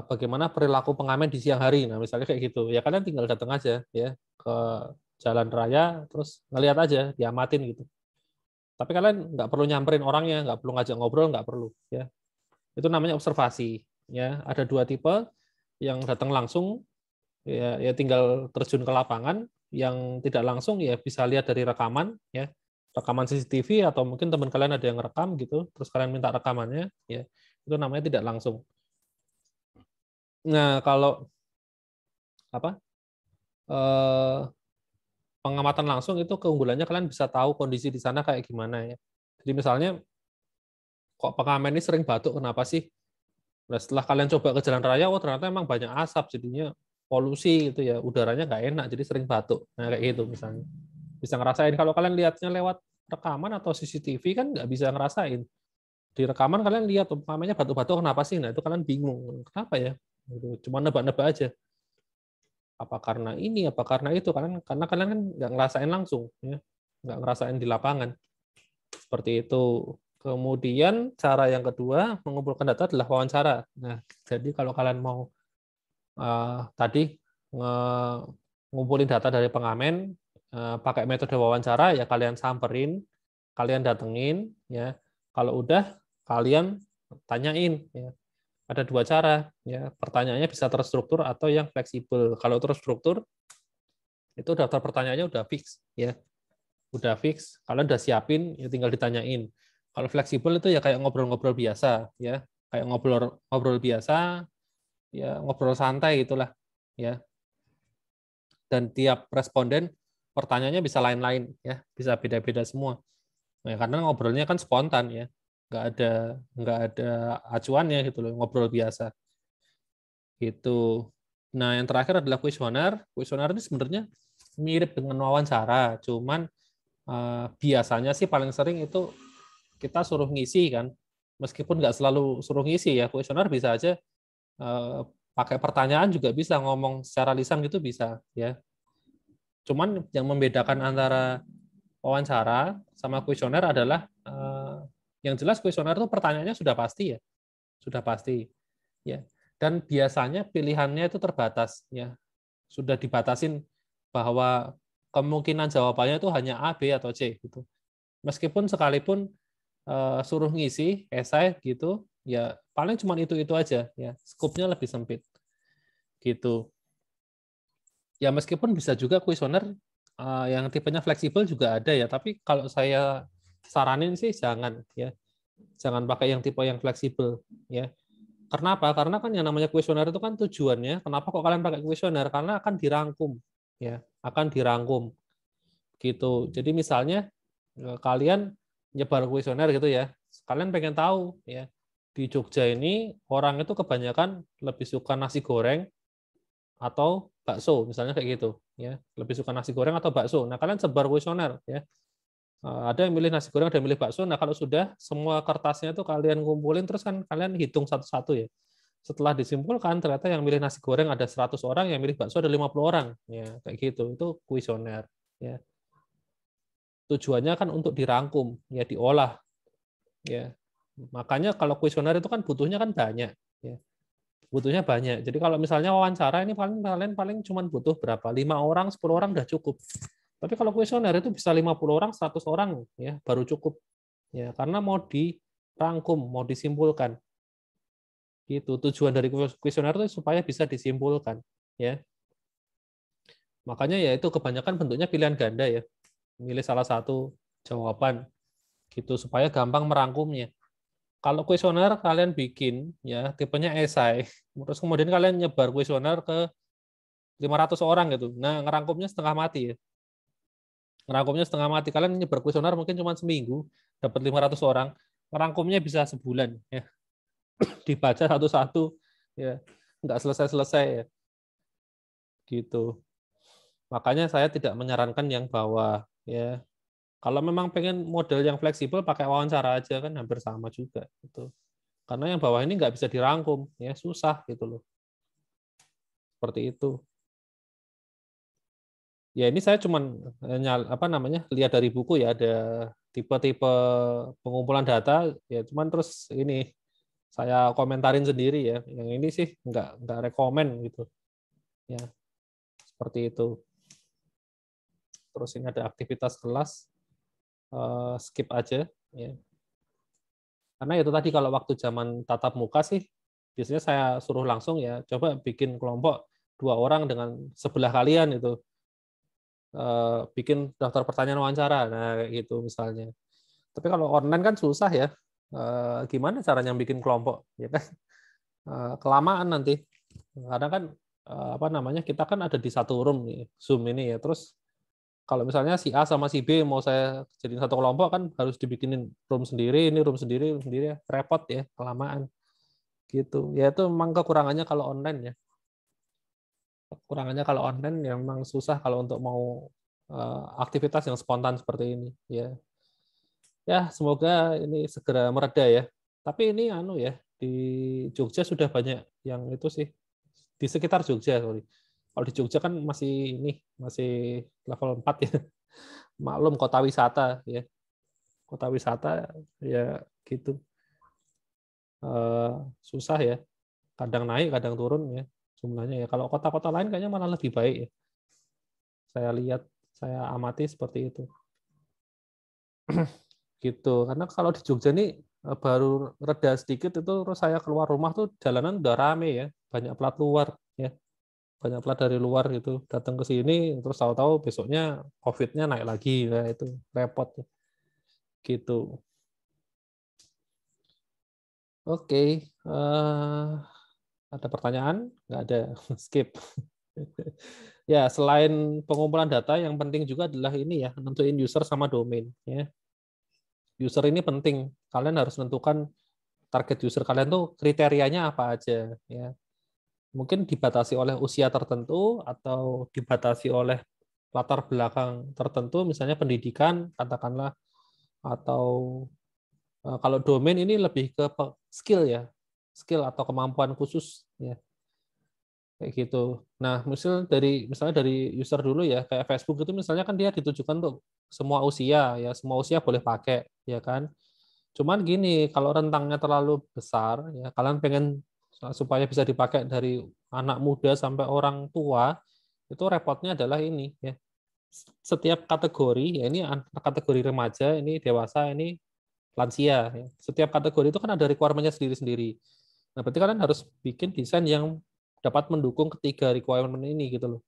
bagaimana perilaku pengamen di siang hari. Nah, misalnya kayak gitu. Ya kalian tinggal datang aja ya ke jalan raya, terus ngelihat aja, diamatin gitu. Tapi kalian nggak perlu nyamperin orangnya, nggak perlu ngajak ngobrol, nggak perlu ya. Itu namanya observasi ya. Ada 2 tipe, yang datang langsung ya tinggal terjun ke lapangan, yang tidak langsung ya bisa lihat dari rekaman ya. Rekaman CCTV atau mungkin teman kalian ada yang rekam gitu, terus kalian minta rekamannya ya. Itu namanya tidak langsung. Nah, kalau apa? Eh, pengamatan langsung itu keunggulannya kalian bisa tahu kondisi di sana kayak gimana ya. Jadi misalnya kok pengamen ini sering batuk, kenapa sih? Nah, setelah kalian coba ke jalan raya, oh ternyata emang banyak asap, jadinya polusi gitu ya, udaranya nggak enak, jadi sering batuk. Nah, kayak gitu misalnya. Bisa ngerasain, kalau kalian lihatnya lewat rekaman atau CCTV kan nggak bisa ngerasain. Di rekaman kalian lihat, umpamanya batuk-batuk kenapa sih? Nah, itu kalian bingung. Kenapa ya? Cuma nebak-nebak aja. Apa karena ini, apa karena itu? Karena kalian kan nggak ngerasain langsung. Ya. Nggak ngerasain di lapangan. Seperti itu. Kemudian cara yang kedua mengumpulkan data adalah wawancara. Nah, jadi kalau kalian mau tadi ngumpulin data dari pengamen pakai metode wawancara ya kalian samperin, kalian datengin ya. Kalau udah kalian tanyain ya. Ada 2 cara ya. Pertanyaannya bisa terstruktur atau yang fleksibel. Kalau terstruktur itu daftar pertanyaannya udah fix ya. Udah fix, kalian udah siapin, ya tinggal ditanyain. Kalau fleksibel itu ya kayak ngobrol-ngobrol biasa, ya kayak ngobrol biasa, ya ngobrol santai itulah, ya. Dan tiap responden pertanyaannya bisa lain-lain, ya bisa beda-beda semua. Nah, karena ngobrolnya kan spontan ya, nggak ada acuannya gitu loh, ngobrol biasa. Gitu. Nah, yang terakhir adalah kuesioner. Kuesioner ini sebenarnya mirip dengan wawancara, cuman biasanya sih paling sering itu kita suruh ngisi kan, meskipun nggak selalu suruh ngisi ya, kuesioner bisa aja pakai pertanyaan juga bisa, ngomong secara lisan gitu bisa ya. Cuman yang membedakan antara wawancara sama kuesioner adalah yang jelas kuesioner itu pertanyaannya sudah pasti ya, sudah pasti ya, dan biasanya pilihannya itu terbatas ya, sudah dibatasin bahwa kemungkinan jawabannya itu hanya A, B, atau C gitu. Meskipun sekalipun suruh ngisi esai gitu, ya paling cuma itu aja ya, skupnya lebih sempit gitu. Ya meskipun bisa juga kuesioner yang tipenya fleksibel juga ada ya, tapi kalau saya saranin sih jangan ya, jangan pakai yang tipe yang fleksibel ya. Karena apa? Karena kan yang namanya kuesioner itu kan tujuannya, kenapa kok kalian pakai kuesioner? Karena akan dirangkum, ya, akan dirangkum, gitu. Jadi misalnya kalian nyebar kuesioner gitu ya, kalian pengen tahu, ya, di Jogja ini orang itu kebanyakan lebih suka nasi goreng atau bakso, misalnya kayak gitu, ya, lebih suka nasi goreng atau bakso. Nah, kalian sebar kuesioner, ya. Ada yang milih nasi goreng, ada yang milih bakso. Nah, kalau sudah semua kertasnya itu kalian kumpulin, terus kan kalian hitung satu-satu ya. Setelah disimpulkan, ternyata yang milih nasi goreng ada 100 orang, yang milih bakso ada 50 orang. Ya, kayak gitu. Itu kuesioner. Ya. Tujuannya kan untuk dirangkum, ya diolah. Ya. Makanya kalau kuesioner itu kan butuhnya kan banyak. Ya. Butuhnya banyak. Jadi kalau misalnya wawancara ini kalian paling cuma butuh berapa? 5 orang, 10 orang udah cukup. Tapi kalau kuesioner itu bisa 50 orang, 100 orang ya baru cukup. Ya, karena mau dirangkum, mau disimpulkan. Gitu. Tujuan dari kuesioner itu supaya bisa disimpulkan, ya. Makanya ya itu kebanyakan bentuknya pilihan ganda ya. Milih salah satu jawaban gitu supaya gampang merangkumnya. Kalau kuesioner kalian bikin ya tipenya esai, terus kemudian kalian nyebar kuesioner ke 500 orang gitu. Nah, ngerangkumnya setengah mati ya. Ngerangkumnya setengah mati. Kalian nyebar kuesioner mungkin cuma seminggu, dapat 500 orang. Ngerangkumnya bisa sebulan ya. Dibaca satu-satu ya. Nggak selesai-selesai ya. Gitu. Makanya saya tidak menyarankan yang bawah ya. Kalau memang pengen model yang fleksibel pakai wawancara aja kan hampir sama juga gitu. Karena yang bawah ini nggak bisa dirangkum ya, susah gitu loh. Seperti itu. Ya ini saya cuman lihat dari buku ya, ada tipe-tipe pengumpulan data ya, cuman terus ini saya komentarin sendiri ya. Yang ini sih nggak rekomen gitu. Ya, seperti itu. Terus ini ada aktivitas kelas, skip aja ya. Karena itu tadi kalau waktu zaman tatap muka sih biasanya saya suruh langsung ya, coba bikin kelompok 2 orang dengan sebelah kalian itu. Bikin daftar pertanyaan wawancara, nah kayak gitu misalnya. Tapi kalau online kan susah ya. Gimana caranya bikin kelompok, ya kan? Kelamaan nanti. Karena kan kita kan ada di satu room nih, Zoom ini ya. Terus kalau misalnya si A sama si B mau saya jadiin satu kelompok kan harus dibikinin room sendiri, ini room sendiri ya. Repot ya, kelamaan. Gitu. Ya itu memang kekurangannya kalau online ya. Kekurangannya kalau online yang memang susah kalau untuk mau aktivitas yang spontan seperti ini ya. Ya, semoga ini segera mereda ya. Tapi ini ya, di Jogja sudah banyak yang itu sih di sekitar Jogja, sorry. Kalau di Jogja kan masih level 4 ya. Maklum kota wisata ya. Kota wisata ya gitu. Susah ya. Kadang naik, kadang turun ya jumlahnya ya. Kalau kota-kota lain kayaknya malah lebih baik ya. Saya lihat, saya amati seperti itu. Gitu. Karena kalau di Jogja ini baru reda sedikit itu terus saya keluar rumah tuh jalanan udah rame ya. Banyak plat luar ya. Banyak plat dari luar gitu datang ke sini terus tahu-tahu besoknya COVID-nya naik lagi. Nah, itu repot gitu. Oke, ada pertanyaan? Nggak ada, skip. Ya, selain pengumpulan data, yang penting juga adalah ini ya, nentuin user sama domain. Ya. User ini penting. Kalian harus menentukan target user kalian tuh kriterianya apa aja. Ya. Mungkin dibatasi oleh usia tertentu atau dibatasi oleh latar belakang tertentu, misalnya pendidikan, katakanlah, atau kalau domain ini lebih ke skill ya, skill atau kemampuan khusus ya. Kayak gitu. Nah, misalnya dari user dulu ya, kayak Facebook itu misalnya kan dia ditujukan untuk semua usia ya, semua usia boleh pakai ya kan. Cuman gini, kalau rentangnya terlalu besar ya, kalian pengen supaya bisa dipakai dari anak muda sampai orang tua, itu repotnya adalah ini ya. Setiap kategori ya, ini kategori remaja, ini dewasa, ini lansia ya. Setiap kategori itu kan ada requirement-nya sendiri-sendiri. Nah, berarti kalian harus bikin desain yang dapat mendukung ketiga requirement ini gitu loh.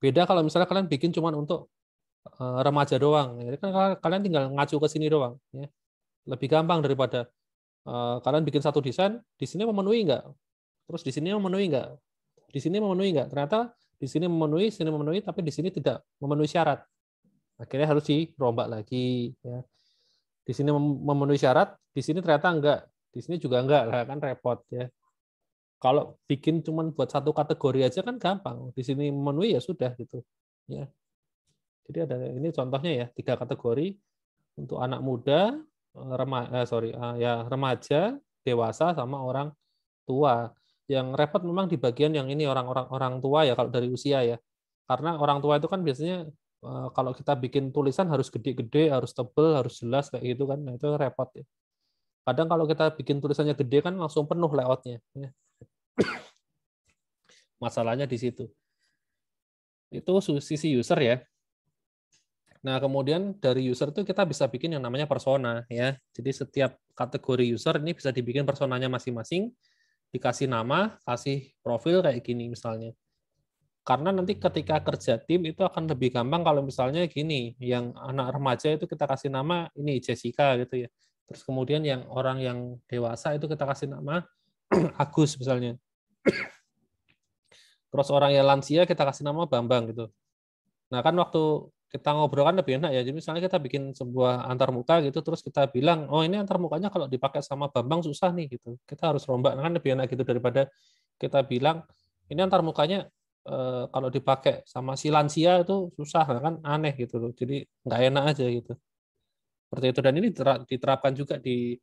Beda kalau misalnya kalian bikin cuma untuk remaja doang, jadi kan kalian tinggal ngacu ke sini doang, ya. Lebih gampang daripada Kalian bikin satu desain, di sini memenuhi nggak? Terus di sini memenuhi nggak? Di sini memenuhi nggak? Ternyata di sini memenuhi, tapi di sini tidak memenuhi syarat. Akhirnya harus dirombak lagi. Ya. Di sini memenuhi syarat, di sini ternyata enggak. Di sini juga enggak, lah kan repot ya. Kalau bikin cuma buat satu kategori aja kan gampang. Di sini memenuhi ya sudah gitu. Ya. Jadi ada ini contohnya ya, 3 kategori untuk anak muda, remaja, dewasa sama orang tua. Yang repot memang di bagian yang ini orang tua ya kalau dari usia ya. Karena orang tua itu kan biasanya kalau kita bikin tulisan harus gede-gede, harus tebel, harus jelas kayak gitu kan. Nah, itu repot ya. Kadang kalau kita bikin tulisannya gede kan langsung penuh layoutnya. Ya. Masalahnya di situ. Itu sisi user ya. Nah, kemudian dari user itu kita bisa bikin yang namanya persona ya. Jadi setiap kategori user ini bisa dibikin personanya masing-masing, dikasih nama, kasih profil kayak gini misalnya. Karena nanti ketika kerja tim itu akan lebih gampang kalau misalnya gini, yang anak remaja itu kita kasih nama ini Jessica gitu ya. Terus kemudian yang orang yang dewasa itu kita kasih nama Agus misalnya. Terus orang yang lansia kita kasih nama Bambang gitu. Nah, kan waktu kita ngobrol kan lebih enak ya. Jadi misalnya kita bikin sebuah antarmuka gitu, terus kita bilang, oh ini antarmukanya kalau dipakai sama Bambang susah nih gitu. Kita harus rombak, nah, kan lebih enak gitu daripada kita bilang ini antarmukanya kalau dipakai sama si lansia itu susah, kan aneh gitu loh. Jadi nggak enak aja gitu. Seperti itu, dan ini diterapkan juga di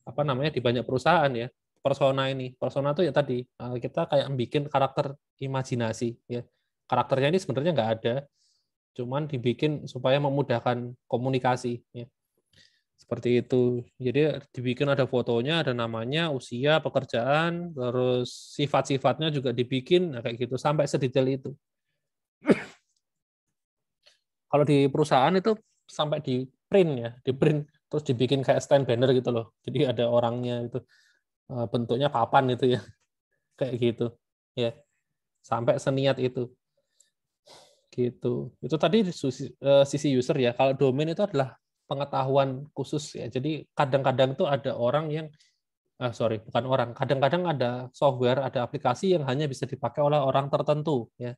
apa namanya di banyak perusahaan ya. Persona itu ya tadi kita kayak bikin karakter imajinasi ya. Karakternya ini sebenarnya nggak ada, cuman dibikin supaya memudahkan komunikasi ya. Seperti itu. Jadi dibikin ada fotonya, ada namanya, usia, pekerjaan, terus sifat-sifatnya juga dibikin nah, kayak gitu sampai sedetail itu. Kalau di perusahaan itu sampai di print ya, di print terus dibikin kayak stand banner gitu loh. Jadi ada orangnya itu bentuknya papan itu ya. Kayak gitu. Ya. Sampai seniat itu. Gitu. Itu tadi sisi user ya. Kalau domain itu adalah pengetahuan khusus ya. Jadi kadang-kadang tuh ada orang yang bukan orang. Kadang-kadang ada software, ada aplikasi yang hanya bisa dipakai oleh orang tertentu ya.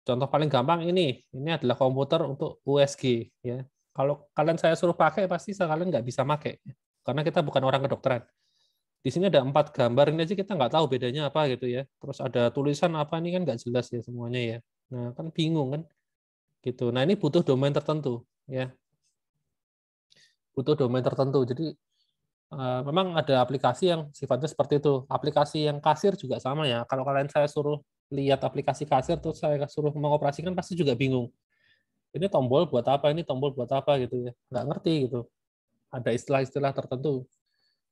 Contoh paling gampang ini adalah komputer untuk USG ya. Kalau kalian saya suruh pakai pasti kalian nggak bisa pakai karena kita bukan orang kedokteran. Di sini ada 4 gambar ini aja kita nggak tahu bedanya apa gitu ya. Terus ada tulisan apa ini kan nggak jelas ya semuanya ya. Nah kan bingung kan gitu. Nah ini butuh domain tertentu ya. Butuh domain tertentu. Jadi memang ada aplikasi yang sifatnya seperti itu. Aplikasi yang kasir juga sama ya. Kalau kalian saya suruh lihat aplikasi kasir terus saya suruh mengoperasikan pasti juga bingung. Ini tombol buat apa? Ini tombol buat apa gitu ya? Nggak ngerti gitu. Ada istilah-istilah tertentu.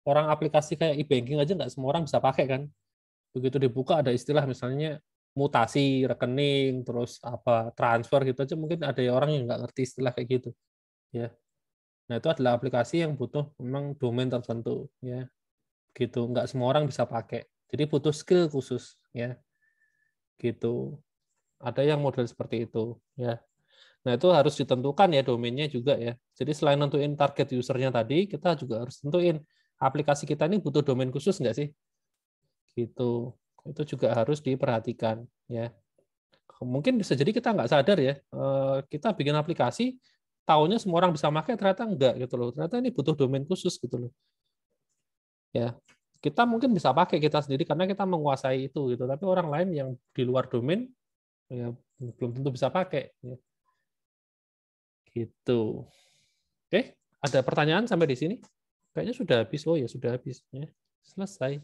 Orang aplikasi kayak e-banking aja nggak semua orang bisa pakai kan. Begitu dibuka ada istilah misalnya mutasi rekening, terus apa transfer gitu aja mungkin ada orang yang nggak ngerti istilah kayak gitu. Ya. Nah itu adalah aplikasi yang butuh memang domain tertentu ya. Gitu. Nggak semua orang bisa pakai. Jadi butuh skill khusus ya. Gitu. Ada yang model seperti itu ya. Nah, itu harus ditentukan ya domainnya juga ya. Jadi selain nentuin target usernya tadi, kita juga harus tentuin aplikasi kita ini butuh domain khusus nggak sih? Gitu. Itu juga harus diperhatikan ya. Mungkin bisa jadi kita nggak sadar ya, kita bikin aplikasi, taunya semua orang bisa pakai, ternyata enggak gitu loh. Ternyata ini butuh domain khusus gitu loh. Ya, kita mungkin bisa pakai kita sendiri karena kita menguasai itu gitu. Tapi orang lain yang di luar domain ya belum tentu bisa pakai. Ya. Gitu. Oke, ada pertanyaan sampai di sini? Kayaknya sudah habis. Oh ya, sudah habis. Ya, selesai.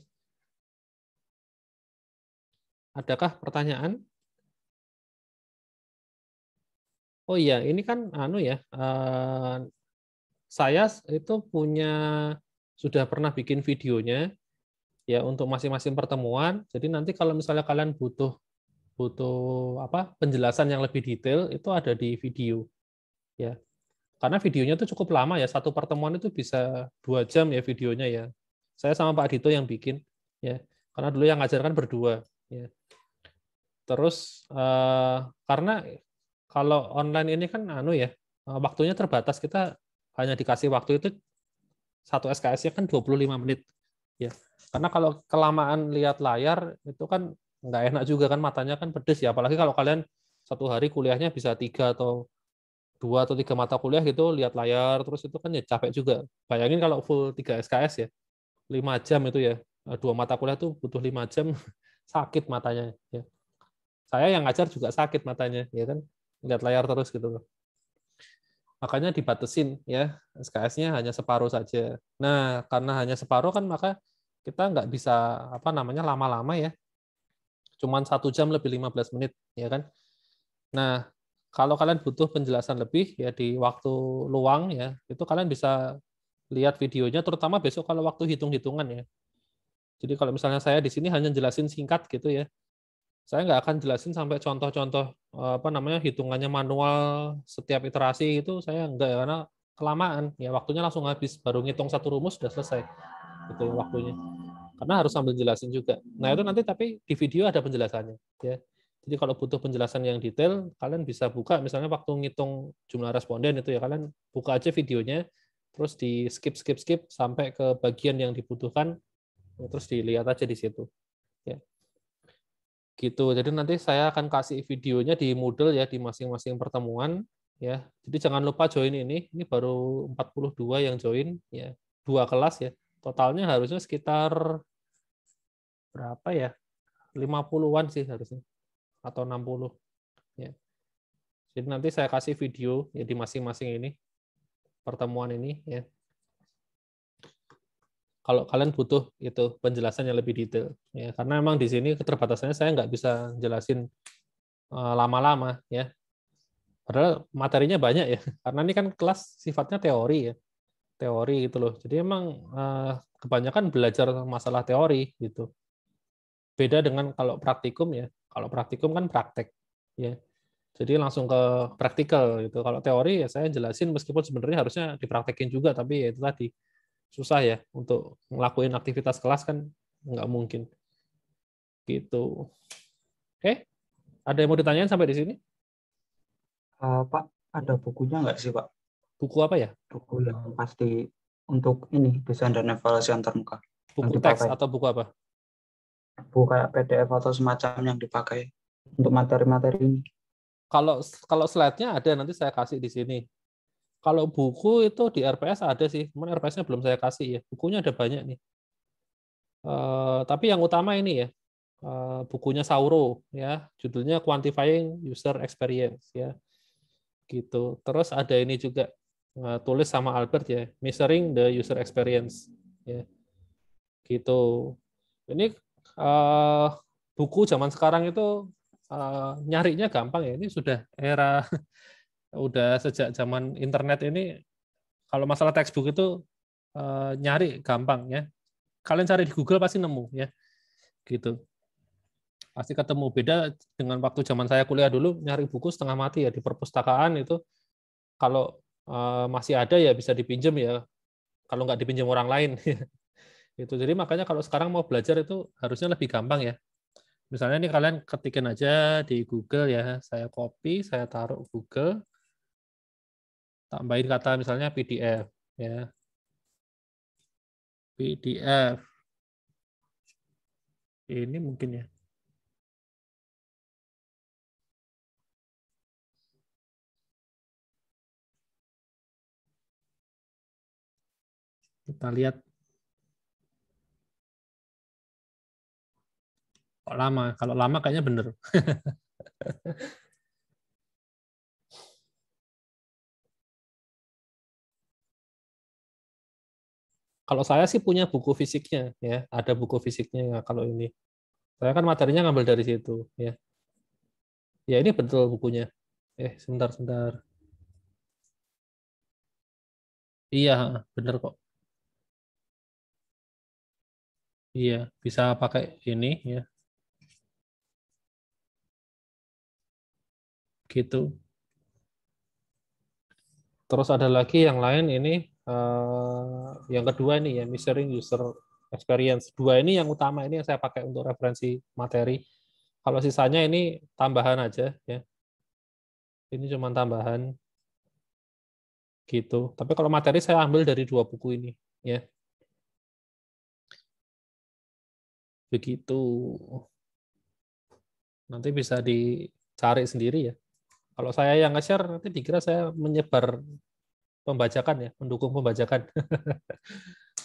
Adakah pertanyaan? Oh iya, ini kan ya. Saya itu sudah pernah bikin videonya ya untuk masing-masing pertemuan. Jadi nanti kalau misalnya kalian butuh penjelasan yang lebih detail itu ada di video ya. Karena videonya itu cukup lama ya, satu pertemuan itu bisa 2 jam ya videonya ya. Saya sama Pak Dito yang bikin ya, karena dulu yang ngajarkan berdua ya. Terus karena kalau online ini kan waktunya terbatas, kita hanya dikasih waktu itu satu SKS-nya kan 25 menit. Ya. Karena kalau kelamaan lihat layar itu kan nggak enak juga kan, matanya kan pedes ya. Apalagi kalau kalian satu hari kuliahnya bisa 2 atau 3 mata kuliah gitu, lihat layar terus itu kan ya capek juga. Bayangin kalau full 3 SKS ya, 5 jam itu ya. 2 mata kuliah tuh butuh 5 jam, sakit matanya ya. Saya yang ngajar juga sakit matanya ya kan, lihat layar terus gitu. Makanya dibatasin ya, SKS-nya hanya separuh saja. Nah, karena hanya separuh kan maka kita nggak bisa lama-lama ya. Cuman 1 jam lebih 15 menit ya kan. Nah, kalau kalian butuh penjelasan lebih ya di waktu luang ya, itu kalian bisa lihat videonya, terutama besok kalau waktu hitung-hitungan ya. Jadi kalau misalnya saya di sini hanya jelasin singkat gitu ya, saya nggak akan jelasin sampai contoh-contoh hitungannya manual setiap iterasi itu, saya nggak ya, karena kelamaan ya, waktunya langsung habis, baru ngitung satu rumus sudah selesai gitu ya waktunya, karena harus sambil jelasin juga. Nah itu nanti tapi di video ada penjelasannya ya. Jadi kalau butuh penjelasan yang detail, kalian bisa buka misalnya waktu ngitung jumlah responden itu ya, kalian buka aja videonya, terus di skip sampai ke bagian yang dibutuhkan, terus dilihat aja di situ ya. Gitu. Jadi nanti saya akan kasih videonya di Moodle ya, di masing-masing pertemuan ya. Jadi jangan lupa join ini. Ini baru 42 yang join ya. 2 kelas ya. Totalnya harusnya sekitar berapa ya? 50-an sih harusnya atau 60 ya. Jadi nanti saya kasih video ya di masing-masing ini pertemuan ini ya. Kalau kalian butuh itu penjelasan yang lebih detail ya, karena memang di sini keterbatasannya saya nggak bisa jelasin lama-lama ya. Padahal materinya banyak ya, karena ini kan kelas sifatnya teori ya, teori gitu loh. Jadi emang kebanyakan belajar masalah teori gitu. Beda dengan kalau praktikum ya. Kalau praktikum kan praktek ya. Jadi langsung ke praktikal gitu. Kalau teori ya saya jelasin meskipun sebenarnya harusnya dipraktekin juga, tapi ya itu tadi susah ya untuk ngelakuin aktivitas kelas kan nggak mungkin gitu. Oke, ada yang mau ditanyain sampai di sini? Pak, ada bukunya nggak sih, Pak? Buku apa ya? Buku yang pasti untuk ini desain dan evaluasi antarmuka yang Buku teks dipakai. atau buku apa? Buku kayak PDF atau semacam yang dipakai untuk materi-materi ini. Kalau slide-nya ada, nanti saya kasih di sini. Kalau buku itu di RPS ada sih, cuman RPS-nya belum saya kasih ya. Bukunya ada banyak nih. Tapi yang utama ini ya, bukunya Sauro ya, judulnya Quantifying User Experience ya, gitu. Terus ada ini juga tulis sama Albert ya, Measuring the User Experience ya, gitu. Ini buku zaman sekarang itu nyarinya gampang ya. Ini sudah era udah sejak zaman internet ini, kalau masalah textbook itu nyari gampang ya. Kalian cari di Google pasti nemu ya. Gitu. Pasti ketemu. Beda dengan waktu zaman saya kuliah dulu, nyari buku setengah mati ya di perpustakaan itu, kalau masih ada ya bisa dipinjam ya. Kalau nggak dipinjam orang lain. Itu. Jadi makanya kalau sekarang mau belajar itu harusnya lebih gampang ya. Misalnya ini kalian ketikin aja di Google ya, saya copy, saya taruh Google, tambahin kata misalnya PDF ya. PDF. Ini mungkin ya. Kita lihat. Kok lama? Kalau lama kayaknya bener. Kalau saya sih punya buku fisiknya ya, ada buku fisiknya kalau ini. Saya kan materinya ngambil dari situ ya. Ya ini betul bukunya. Sebentar. Iya, bener kok. Iya, bisa pakai ini ya. Gitu. Terus ada lagi yang lain ini, yang kedua ini ya, measuring user experience. Dua ini yang utama, ini yang saya pakai untuk referensi materi. Kalau sisanya ini tambahan aja ya. Ini cuma tambahan gitu. Tapi kalau materi saya ambil dari 2 buku ini ya. Begitu. Nanti bisa dicari sendiri ya. Kalau saya yang nge-share nanti dikira saya menyebar pembajakan ya, mendukung pembajakan.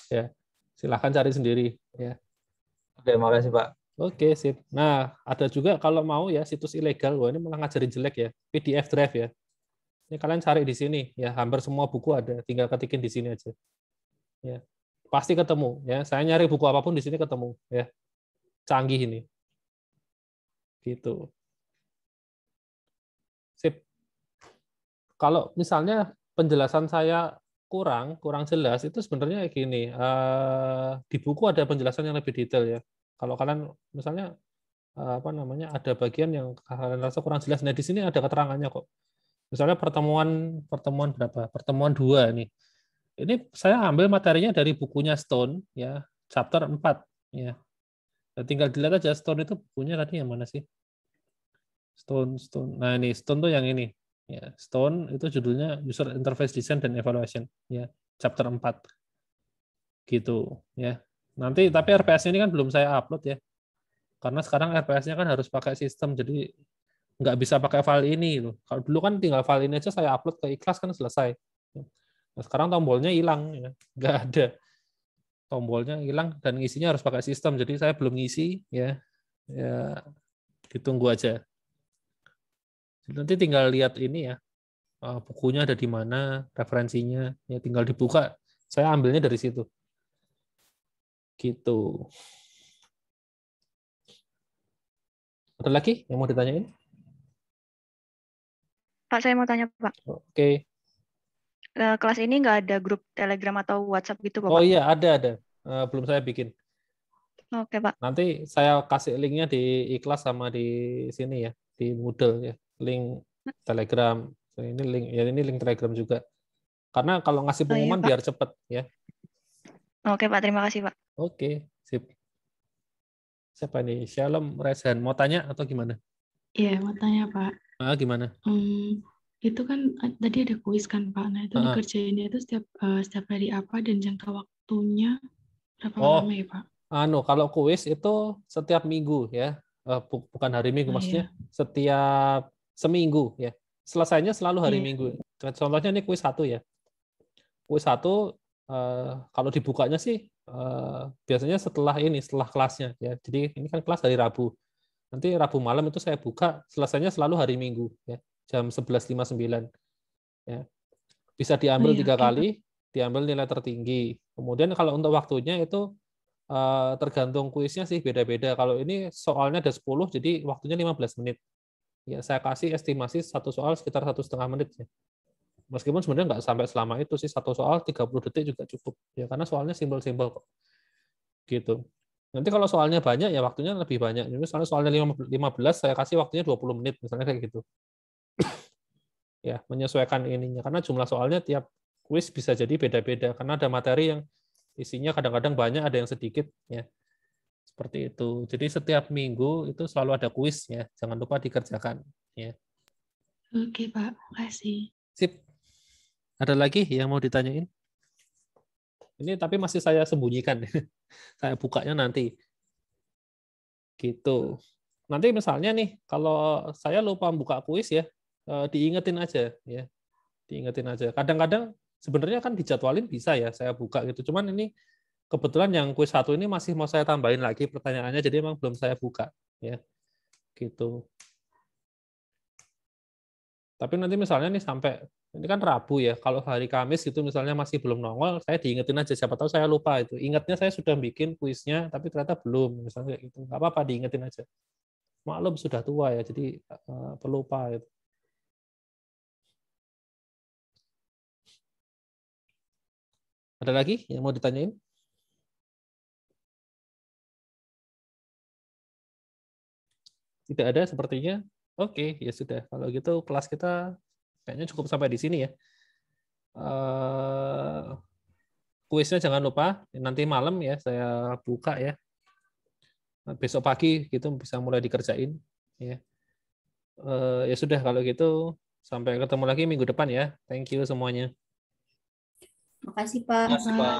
Ya, silahkan cari sendiri ya. Oke, makasih Pak. Oke, sip. Nah, ada juga kalau mau ya situs ilegal, wah ini malah ngajarin jelek ya, PDF Drive ya. Ini kalian cari di sini ya, hampir semua buku ada, tinggal ketikin di sini aja. Ya. Pasti ketemu ya. Saya nyari buku apapun di sini ketemu ya. Canggih ini. Gitu. Sip. Kalau misalnya penjelasan saya kurang jelas, itu sebenarnya gini, di buku ada penjelasan yang lebih detail ya. Kalau kalian misalnya apa namanya ada bagian yang kalian rasa kurang jelas, nah di sini ada keterangannya kok. Misalnya pertemuan berapa? Pertemuan 2 nih. Ini saya ambil materinya dari bukunya Stone ya, chapter 4 ya. Nah, tinggal dilihat aja Stone itu bukunya tadi yang mana sih? Stone. Nah, ini Stone tuh yang ini. Ya, Stone itu judulnya User Interface Design dan Evaluation ya, chapter 4. Gitu ya. Nanti tapi RPS ini kan belum saya upload ya. Karena sekarang RPS-nya kan harus pakai sistem, jadi nggak bisa pakai file ini loh. Kalau dulu kan tinggal file ini aja saya upload ke Ikhlas kan selesai. Nah, sekarang tombolnya hilang ya. Nggak ada. Tombolnya hilang dan ngisinya harus pakai sistem. Jadi saya belum ngisi ya. Ya ditunggu aja. Nanti tinggal lihat ini ya, bukunya ada di mana, referensinya, ya tinggal dibuka. Saya ambilnya dari situ. Gitu. Ada lagi yang mau ditanyain? Pak, saya mau tanya, Pak. Oke. Kelas ini nggak ada grup Telegram atau WhatsApp gitu, Pak? Oh iya, ada. Belum saya bikin. Oke, Pak. Nanti saya kasih linknya di Ikhlas sama di sini ya, di Moodle ya. Link Telegram. Ini link Telegram juga. Karena kalau ngasih pengumuman Pak. biar cepet ya. Oke, Pak. Terima kasih, Pak. Oke, sip. Siapa nih? Shalom Resan. Mau tanya atau gimana? Iya, mau tanya, Pak. Gimana? Itu kan tadi ada kuis kan, Pak. Nah, itu dikerjainnya itu setiap hari apa dan jangka waktunya berapa lama ya, Pak? Kalau kuis itu setiap minggu ya. Bukan hari Minggu, maksudnya setiap seminggu ya. Selesainya selalu hari Minggu. Contohnya ini kuis 1 ya. Kuis 1 kalau dibukanya sih biasanya setelah kelasnya ya. Jadi ini kan kelas hari Rabu. Nanti Rabu malam itu saya buka, selesainya selalu hari Minggu ya, jam 11.59 ya. Bisa diambil 3 kali, diambil nilai tertinggi. Kemudian kalau untuk waktunya itu tergantung kuisnya sih beda-beda. Kalau ini soalnya ada 10, jadi waktunya 15 menit. Ya, saya kasih estimasi satu soal sekitar 1,5 menit ya. Meskipun sebenarnya nggak sampai selama itu sih, satu soal 30 detik juga cukup. Ya, karena soalnya simpel-simpel kok. Gitu. Nanti kalau soalnya banyak ya waktunya lebih banyak. Misalnya soalnya 15, saya kasih waktunya 20 menit misalnya kayak gitu. Ya, menyesuaikan ininya karena jumlah soalnya tiap kuis bisa jadi beda-beda karena ada materi yang isinya kadang-kadang banyak, ada yang sedikit ya. Seperti itu. Jadi setiap minggu itu selalu ada kuis ya. Jangan lupa dikerjakan ya. Oke, Pak. Makasih. Sip. Ada lagi yang mau ditanyain? Ini tapi masih saya sembunyikan. Saya bukanya nanti. Gitu. Nanti misalnya nih, kalau saya lupa buka kuis ya, diingetin aja ya. Diingetin aja. Kadang-kadang sebenarnya kan dijadwalin bisa ya, saya buka gitu. Cuman ini kebetulan yang kuis 1 ini masih mau saya tambahin lagi pertanyaannya, jadi emang belum saya buka ya. Gitu. Tapi nanti misalnya nih sampai ini kan Rabu ya, kalau hari Kamis itu misalnya masih belum nongol, saya diingetin aja, siapa tahu saya lupa itu. Ingatnya saya sudah bikin kuisnya, tapi ternyata belum, misalnya kayak gitu. Nggak apa-apa, diingetin aja. Maklum sudah tua ya, jadi pelupa gitu. Ada lagi yang mau ditanyain? Tidak ada sepertinya. Oke, ya sudah. Kalau gitu kelas kita kayaknya cukup sampai di sini ya. Kuisnya jangan lupa nanti malam ya saya buka ya. Besok pagi gitu bisa mulai dikerjain ya. Ya sudah kalau gitu sampai ketemu lagi minggu depan ya. Thank you semuanya. Makasih Pak. Makasih Pak.